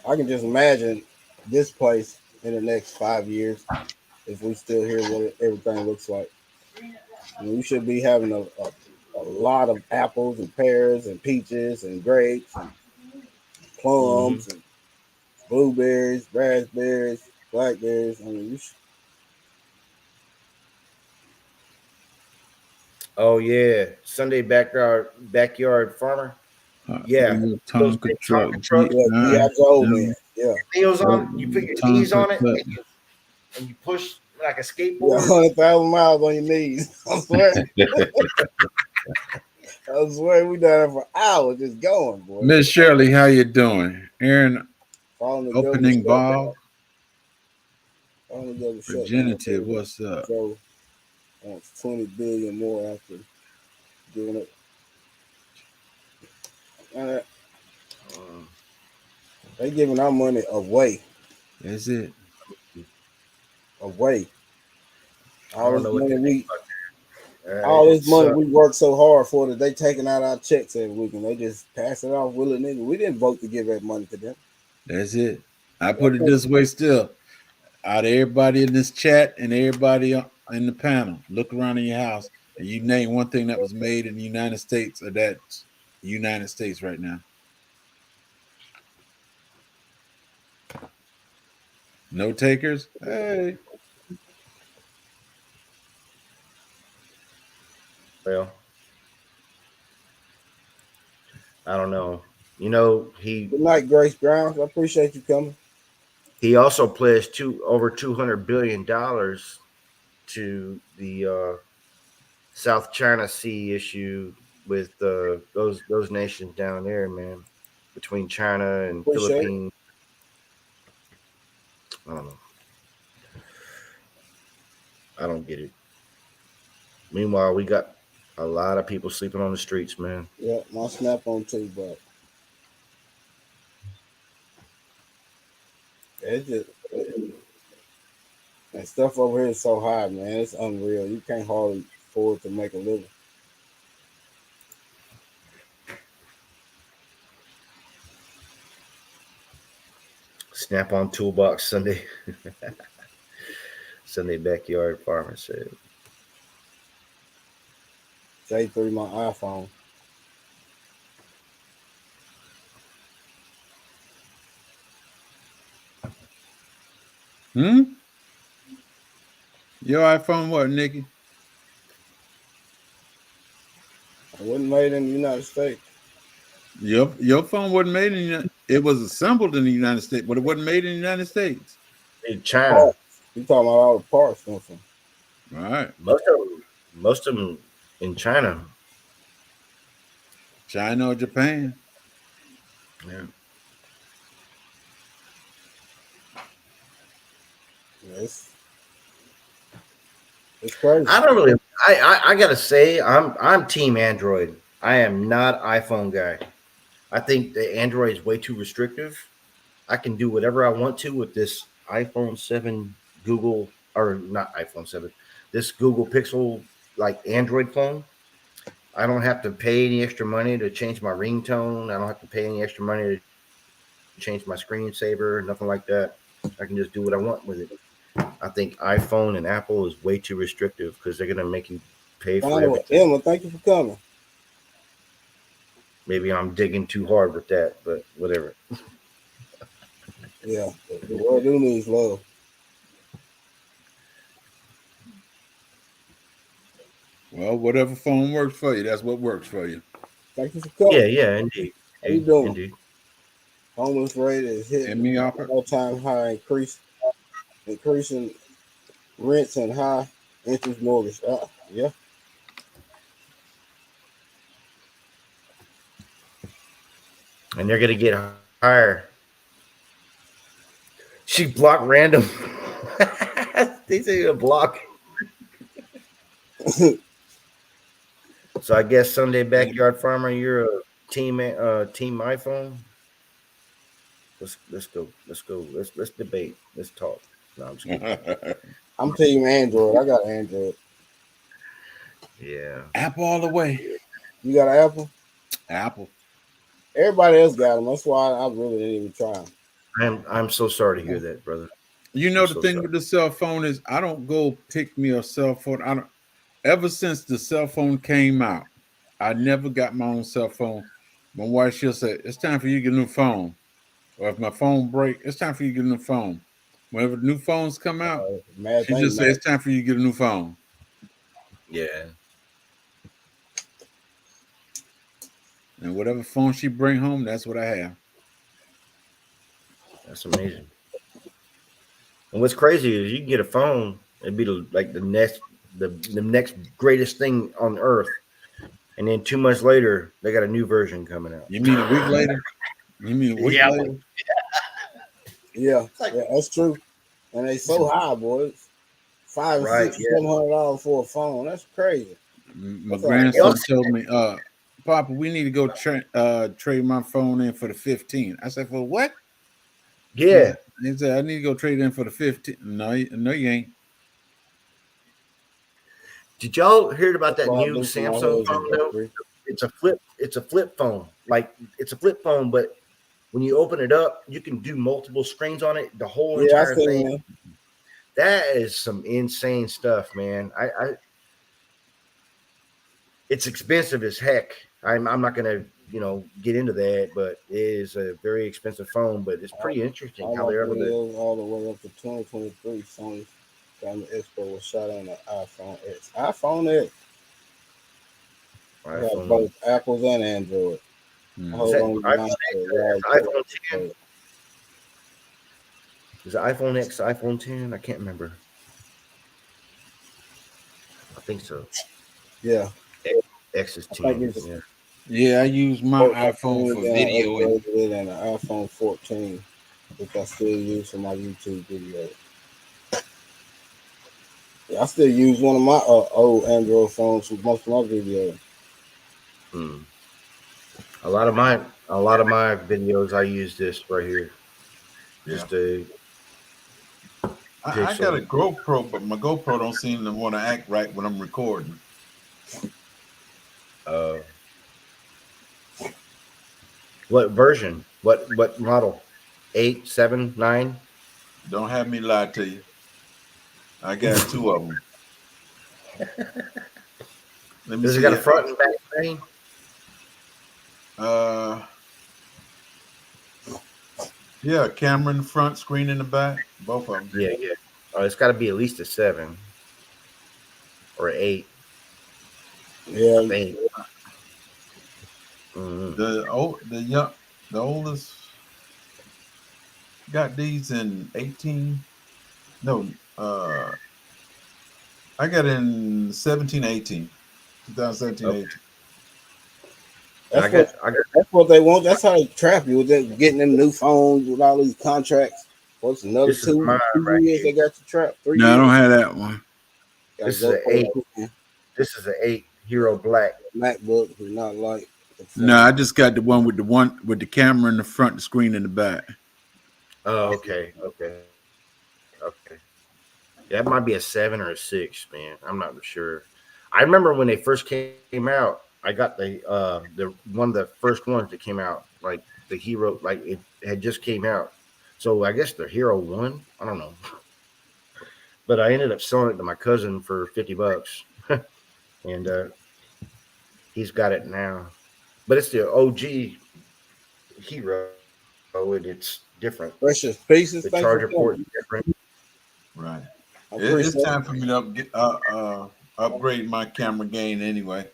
I can just imagine this place in the next 5 years if we still hear what everything looks like. I mean, we should be having a lot of apples and pears and peaches and grapes and plums and blueberries, raspberries, blackberries. I mean, Oh yeah, Sunday backyard farmer. Yeah, Tonka truck. Yeah, wheels on. You put your knees on it, and you push like a skateboard. 100,000 miles on your knees. I swear. I swear we done there for hours just going, boy. Miss Shirley, how you doing? Aaron, opening valve. Virginitive, what's up? So, wants 20 billion more after giving it. They giving our money away. That's it. Away. I don't know what they think about that. All this money So, we work so hard for that they taking out our checks every week and they just pass it off willy nigga. We didn't vote to give that money to them. That's it. I put it this way still. Out of everybody in this chat and everybody in the panel, look around in your house and you name one thing that was made in the United States or that's United States right now. No takers? Hey. well, I don't know. You know, Good night, Grace Grounds. I appreciate you coming. he also pledged over $200 billion to the South China Sea issue with those nations down there, man, between China and Appreciate Philippines. I don't know. I don't get it. Meanwhile, we got a lot of people sleeping on the streets, man. Yeah, my snap on too, but it's just and stuff over here is so high, man. It's unreal. You can't hardly afford to make a living. Snap on Toolbox Sunday. Sunday Backyard Farmer said. J3 my iPhone. Your iPhone what, Nikki? It wasn't made in the United States. Your phone wasn't made in it was assembled in the United States, but it wasn't made in the United States. In China. Parts. You talking about all the parts come from? All right. Most of them in China. China or Japan. Yeah. Yes. It's crazy. I don't really. I gotta say, I'm team Android. I am not iPhone guy. I think the Android is way too restrictive. I can do whatever I want to with this iPhone 7 Google, or not iPhone 7, this Google Pixel like Android phone. I don't have to pay any extra money to change my ringtone. I don't have to pay any extra money to change my screensaver, nothing like that. I can just do what I want with it. I think iPhone and Apple is way too restrictive because they're gonna make you pay for everything. Emma, thank you for coming. Maybe I'm digging too hard with that, but whatever. Yeah, the world do needs love. Well, whatever phone works for you, that's what works for you. Thank you for coming. Yeah, indeed. How you doing? Indeed. Homeless rate is hitting me offer all-time high, increasing rents and high interest mortgage. Yeah. And they're gonna get higher. She blocked random. They say a block. So I guess Sunday Backyard Farmer, you're a team iPhone. Let's go. Let's debate. Let's talk. No, I'm just kidding. I'm team Android. I got Android. Yeah. Apple all the way. You got an Apple? Apple. Everybody else got them. That's why I really didn't even try them. I'm so sorry to hear that, brother. You know, I'm the so thing sorry. with the cell phone is I don't go pick me a cell phone. I don't. Ever since the cell phone came out, I never got my own cell phone. My wife, she'll say, it's time for you to get a new phone. Or if my phone break, it's time for you to get a new phone. Whenever the new phones come out, she just says, it's time for you to get a new phone. Yeah. And whatever phone she bring home, that's what I have. That's amazing. And what's crazy is you can get a phone, it'd be like the next greatest thing on earth. And then 2 months later, they got a new version coming out. You mean a week later? You mean a week later? Yeah, that's true. And they so high, boys. $500, $700 for a phone. That's crazy. My grandson told me, Papa, we need to go trade my phone in for the 15. I said, for what? Yeah. He said, I need to go trade in for the 15. No, no, you ain't. Did y'all hear about That's that why I new do for my Samsung phone husband. though? It's a flip. It's a flip phone. Like it's a flip phone, but when you open it up, you can do multiple screens on it. The whole Yeah, I entire seen thing. one. That is some insane stuff, man. It's expensive as heck. I'm not gonna get into that, but it is a very expensive phone. But it's pretty interesting All how my they're able to. videos all the way up to 2023. Sony Camera Expo was shot on the iPhone X. iPhone X. I got iPhone. both Apples and Android. Hmm. Hold on, iPhone 10? Is it iPhone X, iPhone 10? I can't remember. I think so. Yeah, X is I think 10. it's Yeah. Yeah, I use my iPhone for video. upgraded it and an iPhone 14, which I still use for my YouTube videos. Yeah, I still use one of my old Android phones for most of my videos. Hmm. A lot of my videos I use this right here. Just a I got a Pixel. GoPro, but my GoPro don't seem to want to act right when I'm recording. What version? What model? 8, 7, 9? Don't have me lie to you. I got two of them. Let me Does it see. got a front and back screen? Yeah, camera in the front, screen in the back, both of them. Yeah. Oh, it's got to be at least a 7 or 8. Yeah, I think. Mm-hmm. The oldest got these in 18. No, I got in 17, 18. 2017, Okay. 18. That's what they want. That's how they trap you with them, getting them new phones with all these contracts. What's another This is mine two right years here. they got you trapped? 3 No, I years. don't have that one. This is an 8. This is an 8 Hero Black. MacBook is not like. No, I just got the one with the camera in the front, the screen in the back. Oh, okay. That might be a 7 or a 6, man. I'm not sure. I remember when they first came out. I got the one of the first ones that came out, like the Hero, like it had just came out. So I guess the Hero 1. I don't know, but I ended up selling it to my cousin for $50, and he's got it now. But it's the OG Hero, and it's different. Precious pieces. The Thanks for charger coming. port is different. Right. I It's appreciate time for me to upgrade my camera game anyway.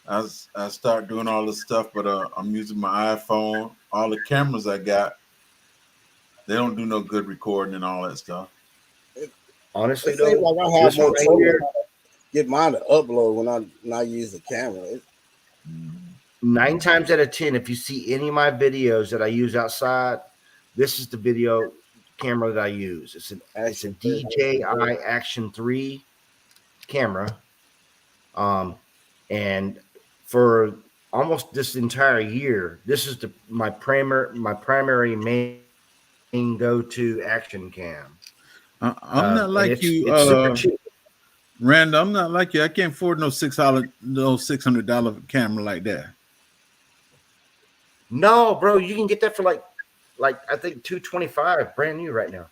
I start doing all this stuff, but I'm using my iPhone. All the cameras I got, they don't do no good recording and all that stuff. Honestly, It seems though, like I have this more one right trouble here, get mine to upload when I use the camera. 9 times out of 10, if you see any of my videos that I use outside, this is the video camera that I use. It's a DJI Action 3 camera. And for almost this entire year, this is my primary main go-to action cam. I'm not like you, it's super cheap. Rand. I'm not like you. I can't afford no $600 camera like that. No, bro, you can get that for like I think $225 brand new right now.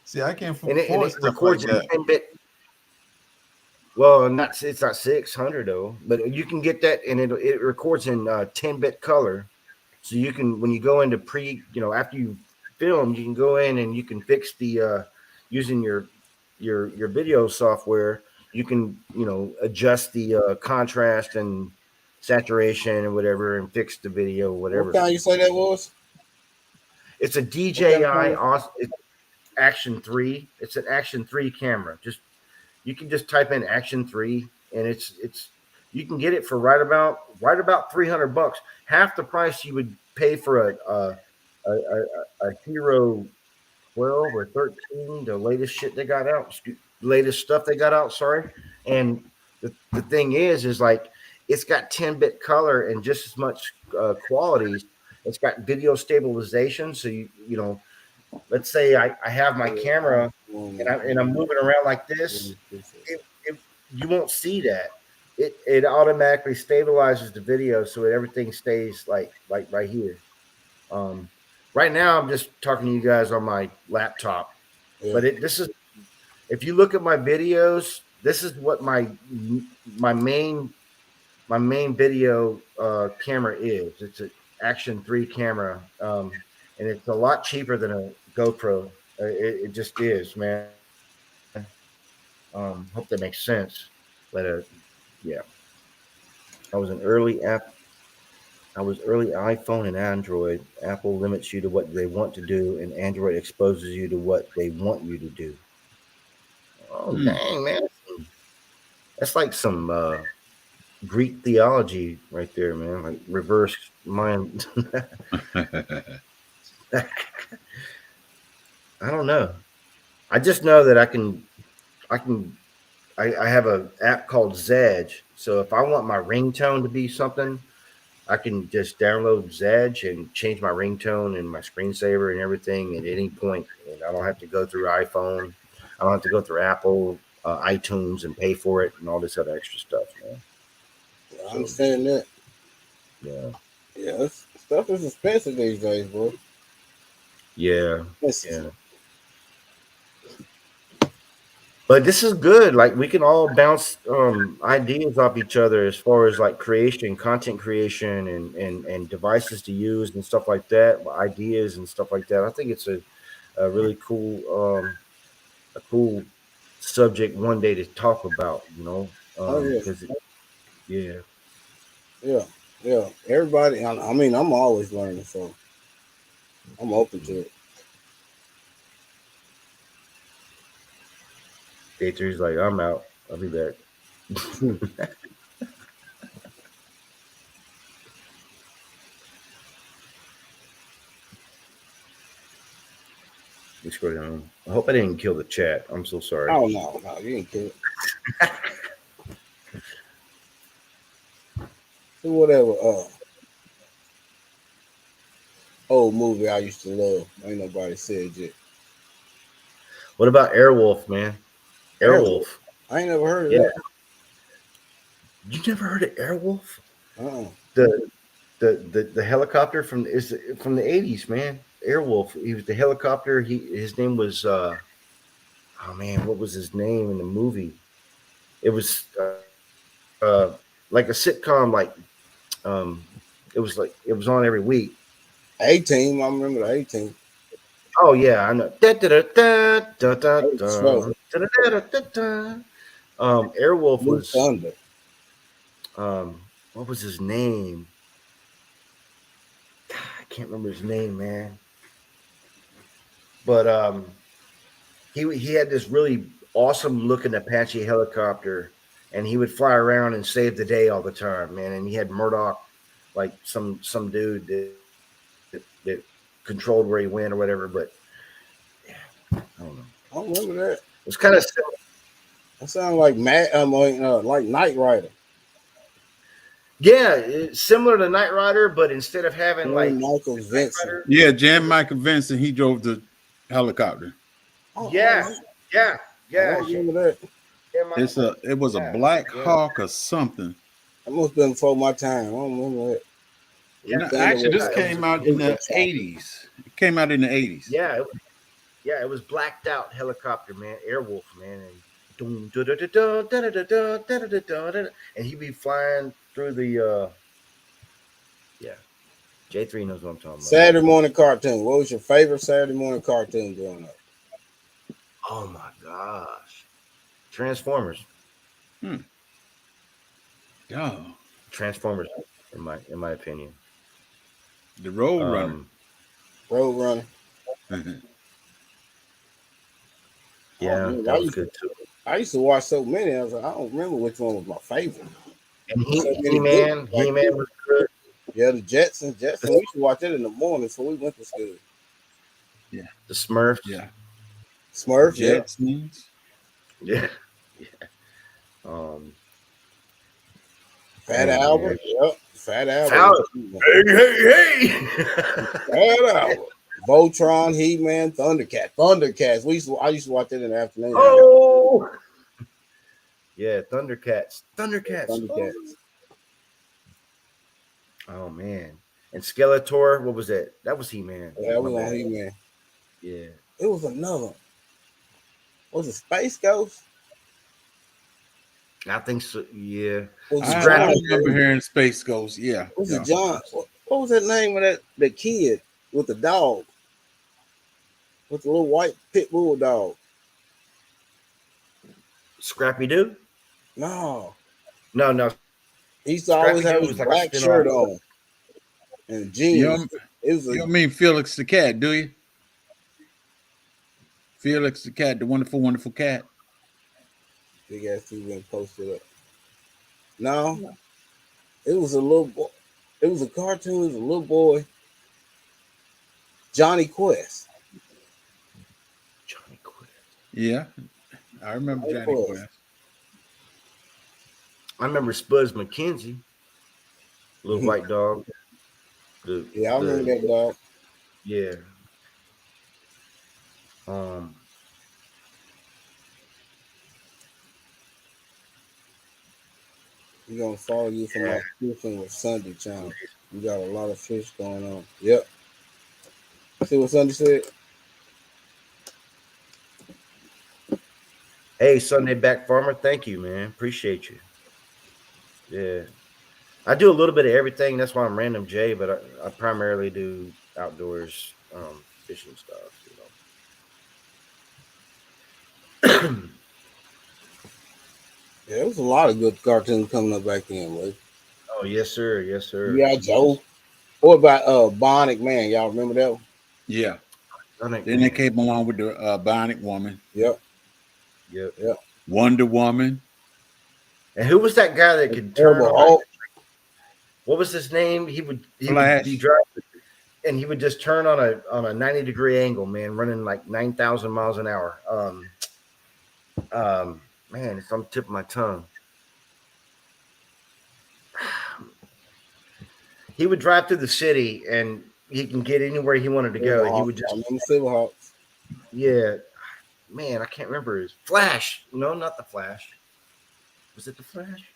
See, I can't afford it stuff records like that. in 10-bit. Well, it's not 600 though, but you can get that, and it records in 10-bit color. So you can, when you go into after you film, you can go in and you can fix the using your video software. You can adjust the contrast and saturation and whatever, and fix the video, whatever. What kind you say that was? It's a DJI Action 3. It's an Action 3 camera. You can just type in Action 3, and it's you can get it for right about $300, half the price you would pay for a Hero 12 or 13, the latest shit they got out, latest stuff they got out. Sorry, and the thing is like it's got 10-bit color and just as much qualities. It's got video stabilization, so let's say I have my camera and I'm moving around like this, you won't see that. It automatically stabilizes the video so that everything stays like right here. Right now I'm just talking to you guys on my laptop, but this is, if you look at my videos, this is what my main video camera is. It's an Action 3 camera, and it's a lot cheaper than a GoPro. It just is, man. Hope that makes sense. But yeah, I was early iPhone and Android. Apple limits you to what they want to do, and Android exposes you to what they want you to do. Oh, dang, man. That's like some Greek theology right there, man. Like reverse mind. I don't know. I just know that I have an app called Zedge. So if I want my ringtone to be something, I can just download Zedge and change my ringtone and my screensaver and everything at any point. And I don't have to go through iPhone. I don't have to go through Apple, iTunes and pay for it and all this other extra stuff, man. I understand that. Yeah. Yeah, stuff is expensive these days, bro. Yeah. Yeah. But this is good. Like we can all bounce ideas off each other as far as like creation, content creation, and devices to use and stuff like that. Ideas and stuff like that. I think it's a really cool subject one day to talk about. You know. Yeah. Everybody. I mean, I'm always learning, so I'm open to it. Day 3's like, I'm out. I'll be back. Let's go down. I hope I didn't kill the chat. I'm so sorry. Oh no, you didn't kill it. Do whatever. Old movie I used to love. Ain't nobody said yet. What about Airwolf, man? Airwolf. I ain't never heard of that. You never heard of Airwolf? Uh-uh. The helicopter from the 80s, man. Airwolf. He was the helicopter. His name was oh man, what was his name in the movie? It was like a sitcom, like it was on every week. A-Team, I remember the A-Team. Oh yeah, I know. Airwolf was Thunder. What was his name? God, I can't remember his name, man. But he had this really awesome looking Apache helicopter, and he would fly around and save the day all the time, man. And he had Murdoch, like some dude that controlled where he went or whatever. But yeah, I don't know. I don't remember that. It's kind of silly. That sounds like like Knight Rider. Yeah, it's similar to Knight Rider, but instead of having like Michael Vincent. Yeah, Jan Michael Vincent, he drove the helicopter. Yeah. I remember that. It was a Black Hawk or something. That must have been before my time. I don't remember that. Yeah, actually, this came out in the 80s. It came out in the 80s. Yeah, it was blacked out helicopter, man. Airwolf, man. And he'd be flying through the J3 knows what I'm talking about. Saturday morning cartoon. What was your favorite Saturday morning cartoon growing up? Oh my gosh. Transformers. Yeah. Transformers, in my opinion. The Road Runner. Road Runner. Yeah, that was good too. I used to watch so many. I don't remember which one was my favorite. And He-Man was good. Yeah, the Jetsons. We used to watch it in the morning before we went to school. Yeah. The Smurfs. Yeah. Smurfs. Jetsons. Yeah. Fat Albert. Yep. Fat Albert. Hey. Fat Albert. Voltron, He-Man, Thundercats. I used to watch that in the afternoon. Oh, yeah, Thundercats. Thundercats. Oh man, and Skeletor. What was that? That was He-Man. Yeah, that was My on bad. He-Man. Yeah. It was another one. Was it Space Ghost? I think so. Yeah. Was it I John? remember hearing Space Ghost. Yeah. Was Yeah. it John? What was that name of the kid with the dog? With the little white pit bull dog? Scrappy Doo? No. No. He used to always have Scrappy-Doo his was like a black spin-off. shirt on and You jeans. don't, It was you a don't mean Felix the cat, do you? Felix the cat, the wonderful, wonderful cat. big ass TV and posted up. No, it was a little boy. It was a cartoon. It was a little boy. Johnny Quest. Johnny Quest. Yeah. I remember Johnny Johnny Quest. Quest. I remember Spuds McKenzie, little white dog. Yeah, I remember that dog. Yeah. We're gonna follow you from my fishing with Sunday channel. You got a lot of fish going on. Yep. See what Sunday said? Hey, Sunday Back Farmer, thank you, man. Appreciate you. Yeah. I do a little bit of everything. That's why I'm Random J, but I primarily do outdoors fishing stuff, you know. Yeah, there was a lot of good cartoons coming up back then, boy. Oh, yes, sir. Yes, sir. Yeah, Joe. What about Bionic Man? Y'all remember that one? Yeah. Sonic Then Man. they came along with the Bionic Woman, Yep. Yep. Wonder Woman. And who was that guy that could turn Terrible on? Hulk. What was his name? He would Flash. be driving, and he would just turn on a 90-degree angle, man, running like 9,000 miles an hour. Man, it's on the tip of my tongue. He would drive through the city, and he can get anywhere he wanted to go. And he would just, I remember Silverhawks. yeah, man, I can't remember his Flash. No, not the Flash. Was it the Flash?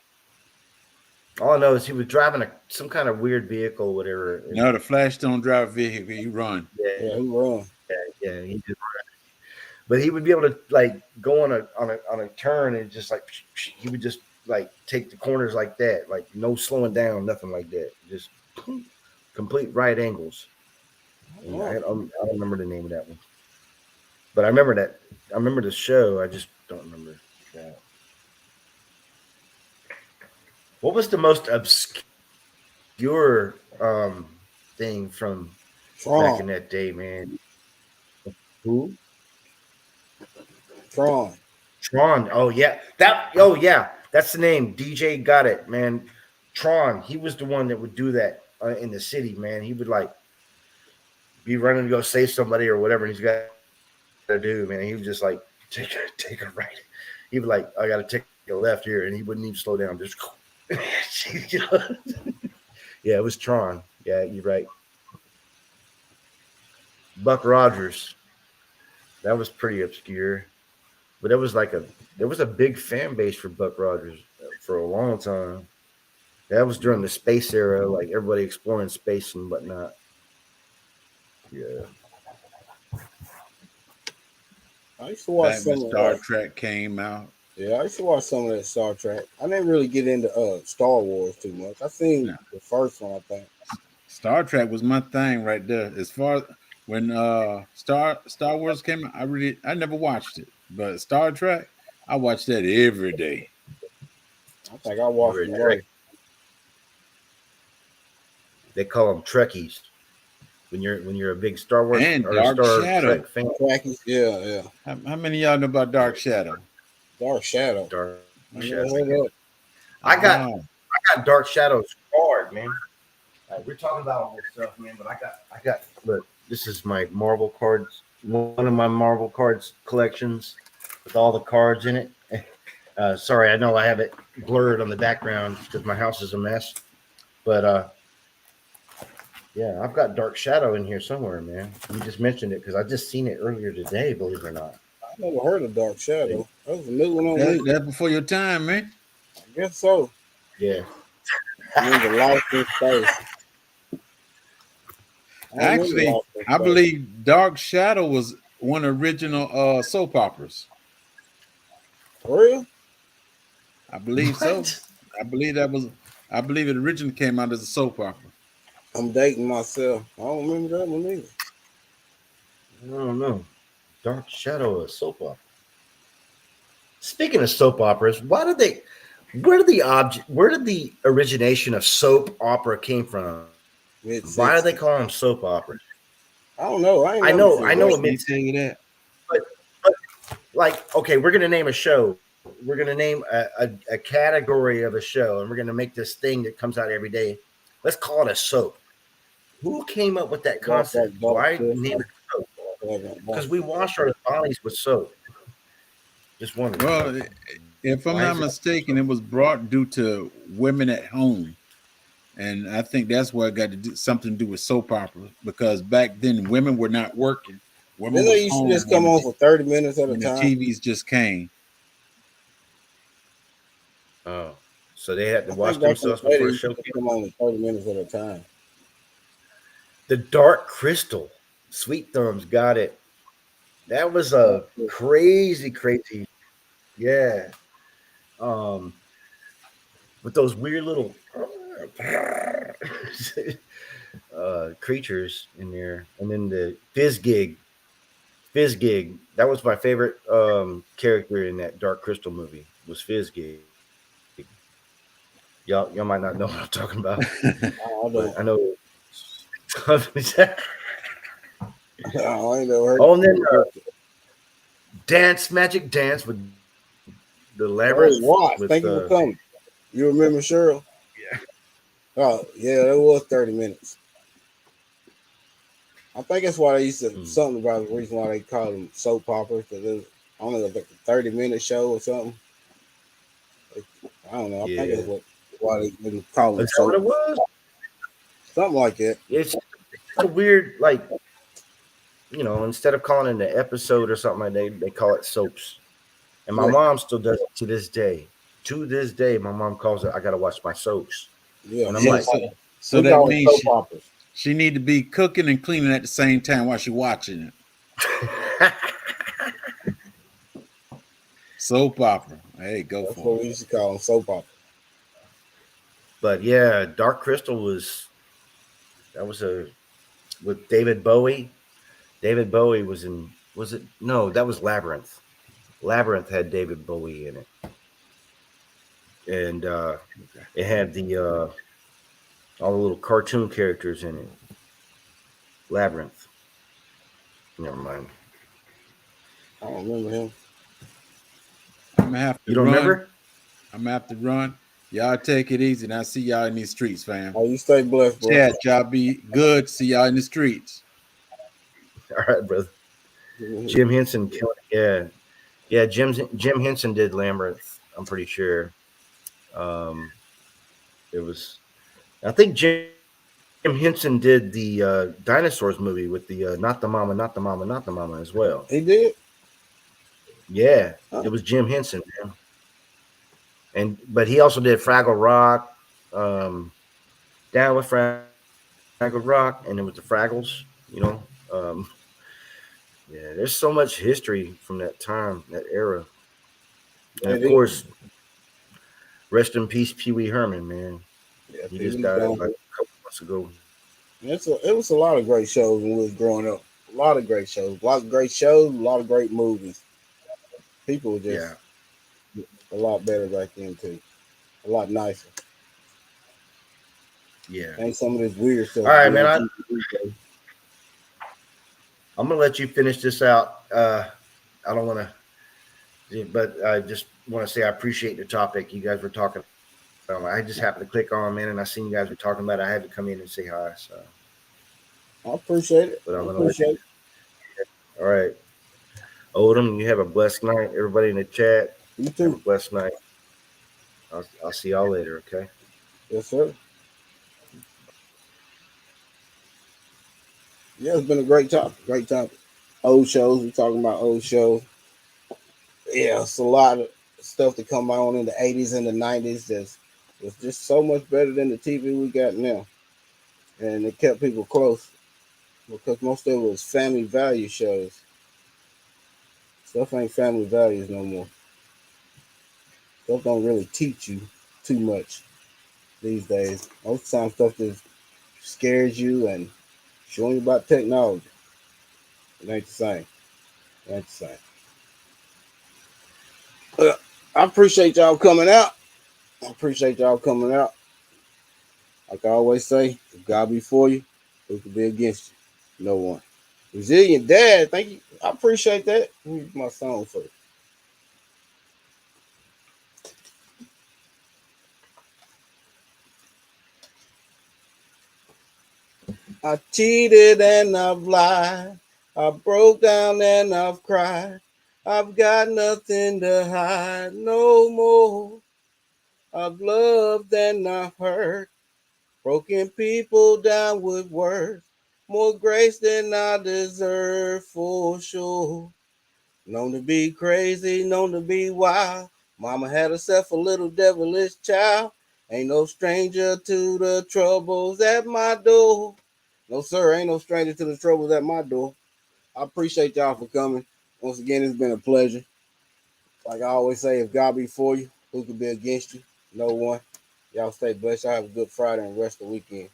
All I know is he was driving some kind of weird vehicle, whatever. No, the Flash don't drive a vehicle. You run. Yeah, he run. Yeah, he did. But he would be able to like go on a turn and just like he would just like take the corners like that, like no slowing down, nothing like that, just complete right angles. And I don't remember the name of that one, but I remember that. I remember the show. I just don't remember that. What was the most obscure thing from back in that day, man? Who? Tron. Oh yeah, that's the name. DJ got it, man. Tron. He was the one that would do that in the city, man. He would like be running to go save somebody or whatever he's got to do, man. He would just like take a right. He would like, I got to take a left here, and he wouldn't even slow down. Just yeah, it was Tron. Yeah, you're right. Buck Rogers. That was pretty obscure. But there was a big fan base for Buck Rogers for a long time. That was during the space era, like everybody exploring space and whatnot. Yeah. I used to watch Back some when of Star Trek came out. Yeah, I used to watch some of that Star Trek. I didn't really get into Star Wars too much. I seen the first one, I think. Star Trek was my thing right there. As far as when Star Wars came out, I never watched it. But Star Trek, I watched that every day. I think I watched it right. They call them Trekkies. When you're a big Star Wars And or Dark Star Shadow. Trek fan. Trekkies, yeah. How many of y'all know about Dark Shadow? Dark Shadow. Dark I never Shadow. heard that. I got Dark Shadow's card, man. We're talking about all this stuff, man, but I got look, this is my Marvel cards, one of my Marvel cards collections with all the cards in it. Sorry, I know I have it blurred on the background because my house is a mess. But Yeah, I've got Dark Shadow in here somewhere, man. You just mentioned it because I just seen it earlier today. Believe it or not. I never heard of Dark Shadow. That was a new one on me. That's before your time, man. I guess so. Yeah. Remember Lost in Space. I remember Actually, Lost in I Space. believe Dark Shadow was one of the original soap operas. For real? I believe so. What? I believe it originally came out as a soap opera. I'm dating myself. I don't remember that one either. I don't know. Dark Shadow of soap opera. Speaking of soap operas, where did the origination of soap opera came from? Mid Why do they 60s. call them soap operas? I don't know. I ain't I never know, seen I know. that. It Can you means tell you that? like, okay, we're gonna name a show. We're gonna name a category of a show, and we're gonna make this thing that comes out every day. Let's call it a soap. Who came up with that concept? Why name it soap? Because we wash our bodies with soap. Just wondering. Well, if I'm Why not is it- mistaken, it was brought due to women at home. And I think that's why it got to do something to do with soap opera, because back then women were not working. Women Then they was used to home just come on for 30 minutes at a when the time. TVs just came. Oh, so they had to I wash think back in the themselves day, they before the used show to came. come on for 30 minutes at a time. The Dark Crystal. Sweet Thumbs got it. That was a crazy. Yeah. With those weird little creatures in there, and then the Fizz Gig. That was my favorite character in that Dark Crystal movie. Was Fizz-Gig. Y'all might not know what I'm talking about, I but don't. I know. I ain't never heard Oh, and then of Magic Dance with the Oh, Labyrinth Watts. with Thank you for coming. You remember Cheryl? Yeah. Oh, yeah, it was 30 minutes. I think that's why they used to, something about the reason why they call them soap operas, because it was only like a 30-minute show or something. I don't know. I think Yeah. that's why they didn't call them Is that what it soap. was? Something like that. It's a weird, like, instead of calling it an episode or something, they call it soaps. And my Yeah. mom still does it to this day. To this day, my mom calls it, I got to watch my soaps. Yeah. And I'm Yeah, like, so we that call it means soap operas. she need to be cooking and cleaning at the same time while she watching it. Soap opera. Hey, go That's for what it. we used to call them soap operas. But yeah, Dark Crystal was with David Bowie. David Bowie was it? No, that was Labyrinth. Labyrinth had David Bowie in it. And it had all the little cartoon characters in it. Labyrinth. Never mind. I don't remember him. I'm gonna have to You don't run. remember? I'm gonna have to run. Y'all take it easy, and I'll see y'all in these streets, fam. Oh, you stay blessed, bro. Chat, y'all be good. See y'all in the streets. All right, brother. Jim Henson killed it. Yeah. Jim Henson did Labyrinth, I'm pretty sure. It was, I think Jim Henson did the dinosaurs movie with the not the mama as well. He did? Yeah, it was Jim Henson, man. But he also did Fraggle Rock, Down with Fraggle Rock, and it was the Fraggles. Yeah, there's so much history from that time, that era, and of course, rest in peace, Pee Wee Herman, man. Yeah, He just died like a couple months ago. It was a lot of great shows when we was growing up. A lot of great shows. A lot of great shows, a lot of great movies. People were just a lot better back then too. A lot nicer. Yeah. And some of this weird stuff. All right, man. I'm gonna let you finish this out. I don't want to, but I just want to say I appreciate the topic you guys were talking about. I just happened to click on, man, and I seen you guys were talking about it. I had to come in and say hi. So I appreciate it. But I'm I gonna appreciate it. All right. Odom, you have a blessed night. Everybody in the chat, You have a too. blessed night. I'll see y'all later, okay? Yes, sir. Yeah, it's been a great topic. Great topic. Old shows. We're talking about old shows. Yeah, it's a lot of stuff that come on in the 80s and the 90s that's was just so much better than the TV we got now. And it kept people close because most of it was family value shows. Stuff ain't family values no more. Stuff don't really teach you too much these days. Most of the time, stuff just scares you and showing you about technology. It ain't the same. It ain't the same. I appreciate y'all coming out. I appreciate y'all coming out. Like I always say, if God be for you, who can be against you? No one. Resilient Dad, thank you. I appreciate that. Let me use my song first. I cheated and I've lied. I broke down and I've cried. I've got nothing to hide no more. I've loved and I've hurt. Broken people down with words. More grace than I deserve for sure. Known to be crazy, known to be wild. Mama had herself a little devilish child. Ain't no stranger to the troubles at my door. No, sir, ain't no stranger to the troubles at my door. I appreciate y'all for coming. Once again, it's been a pleasure. Like I always say, if God be for you, who could be against you? No one. Y'all stay blessed. Y'all have a good Friday and rest of the weekend.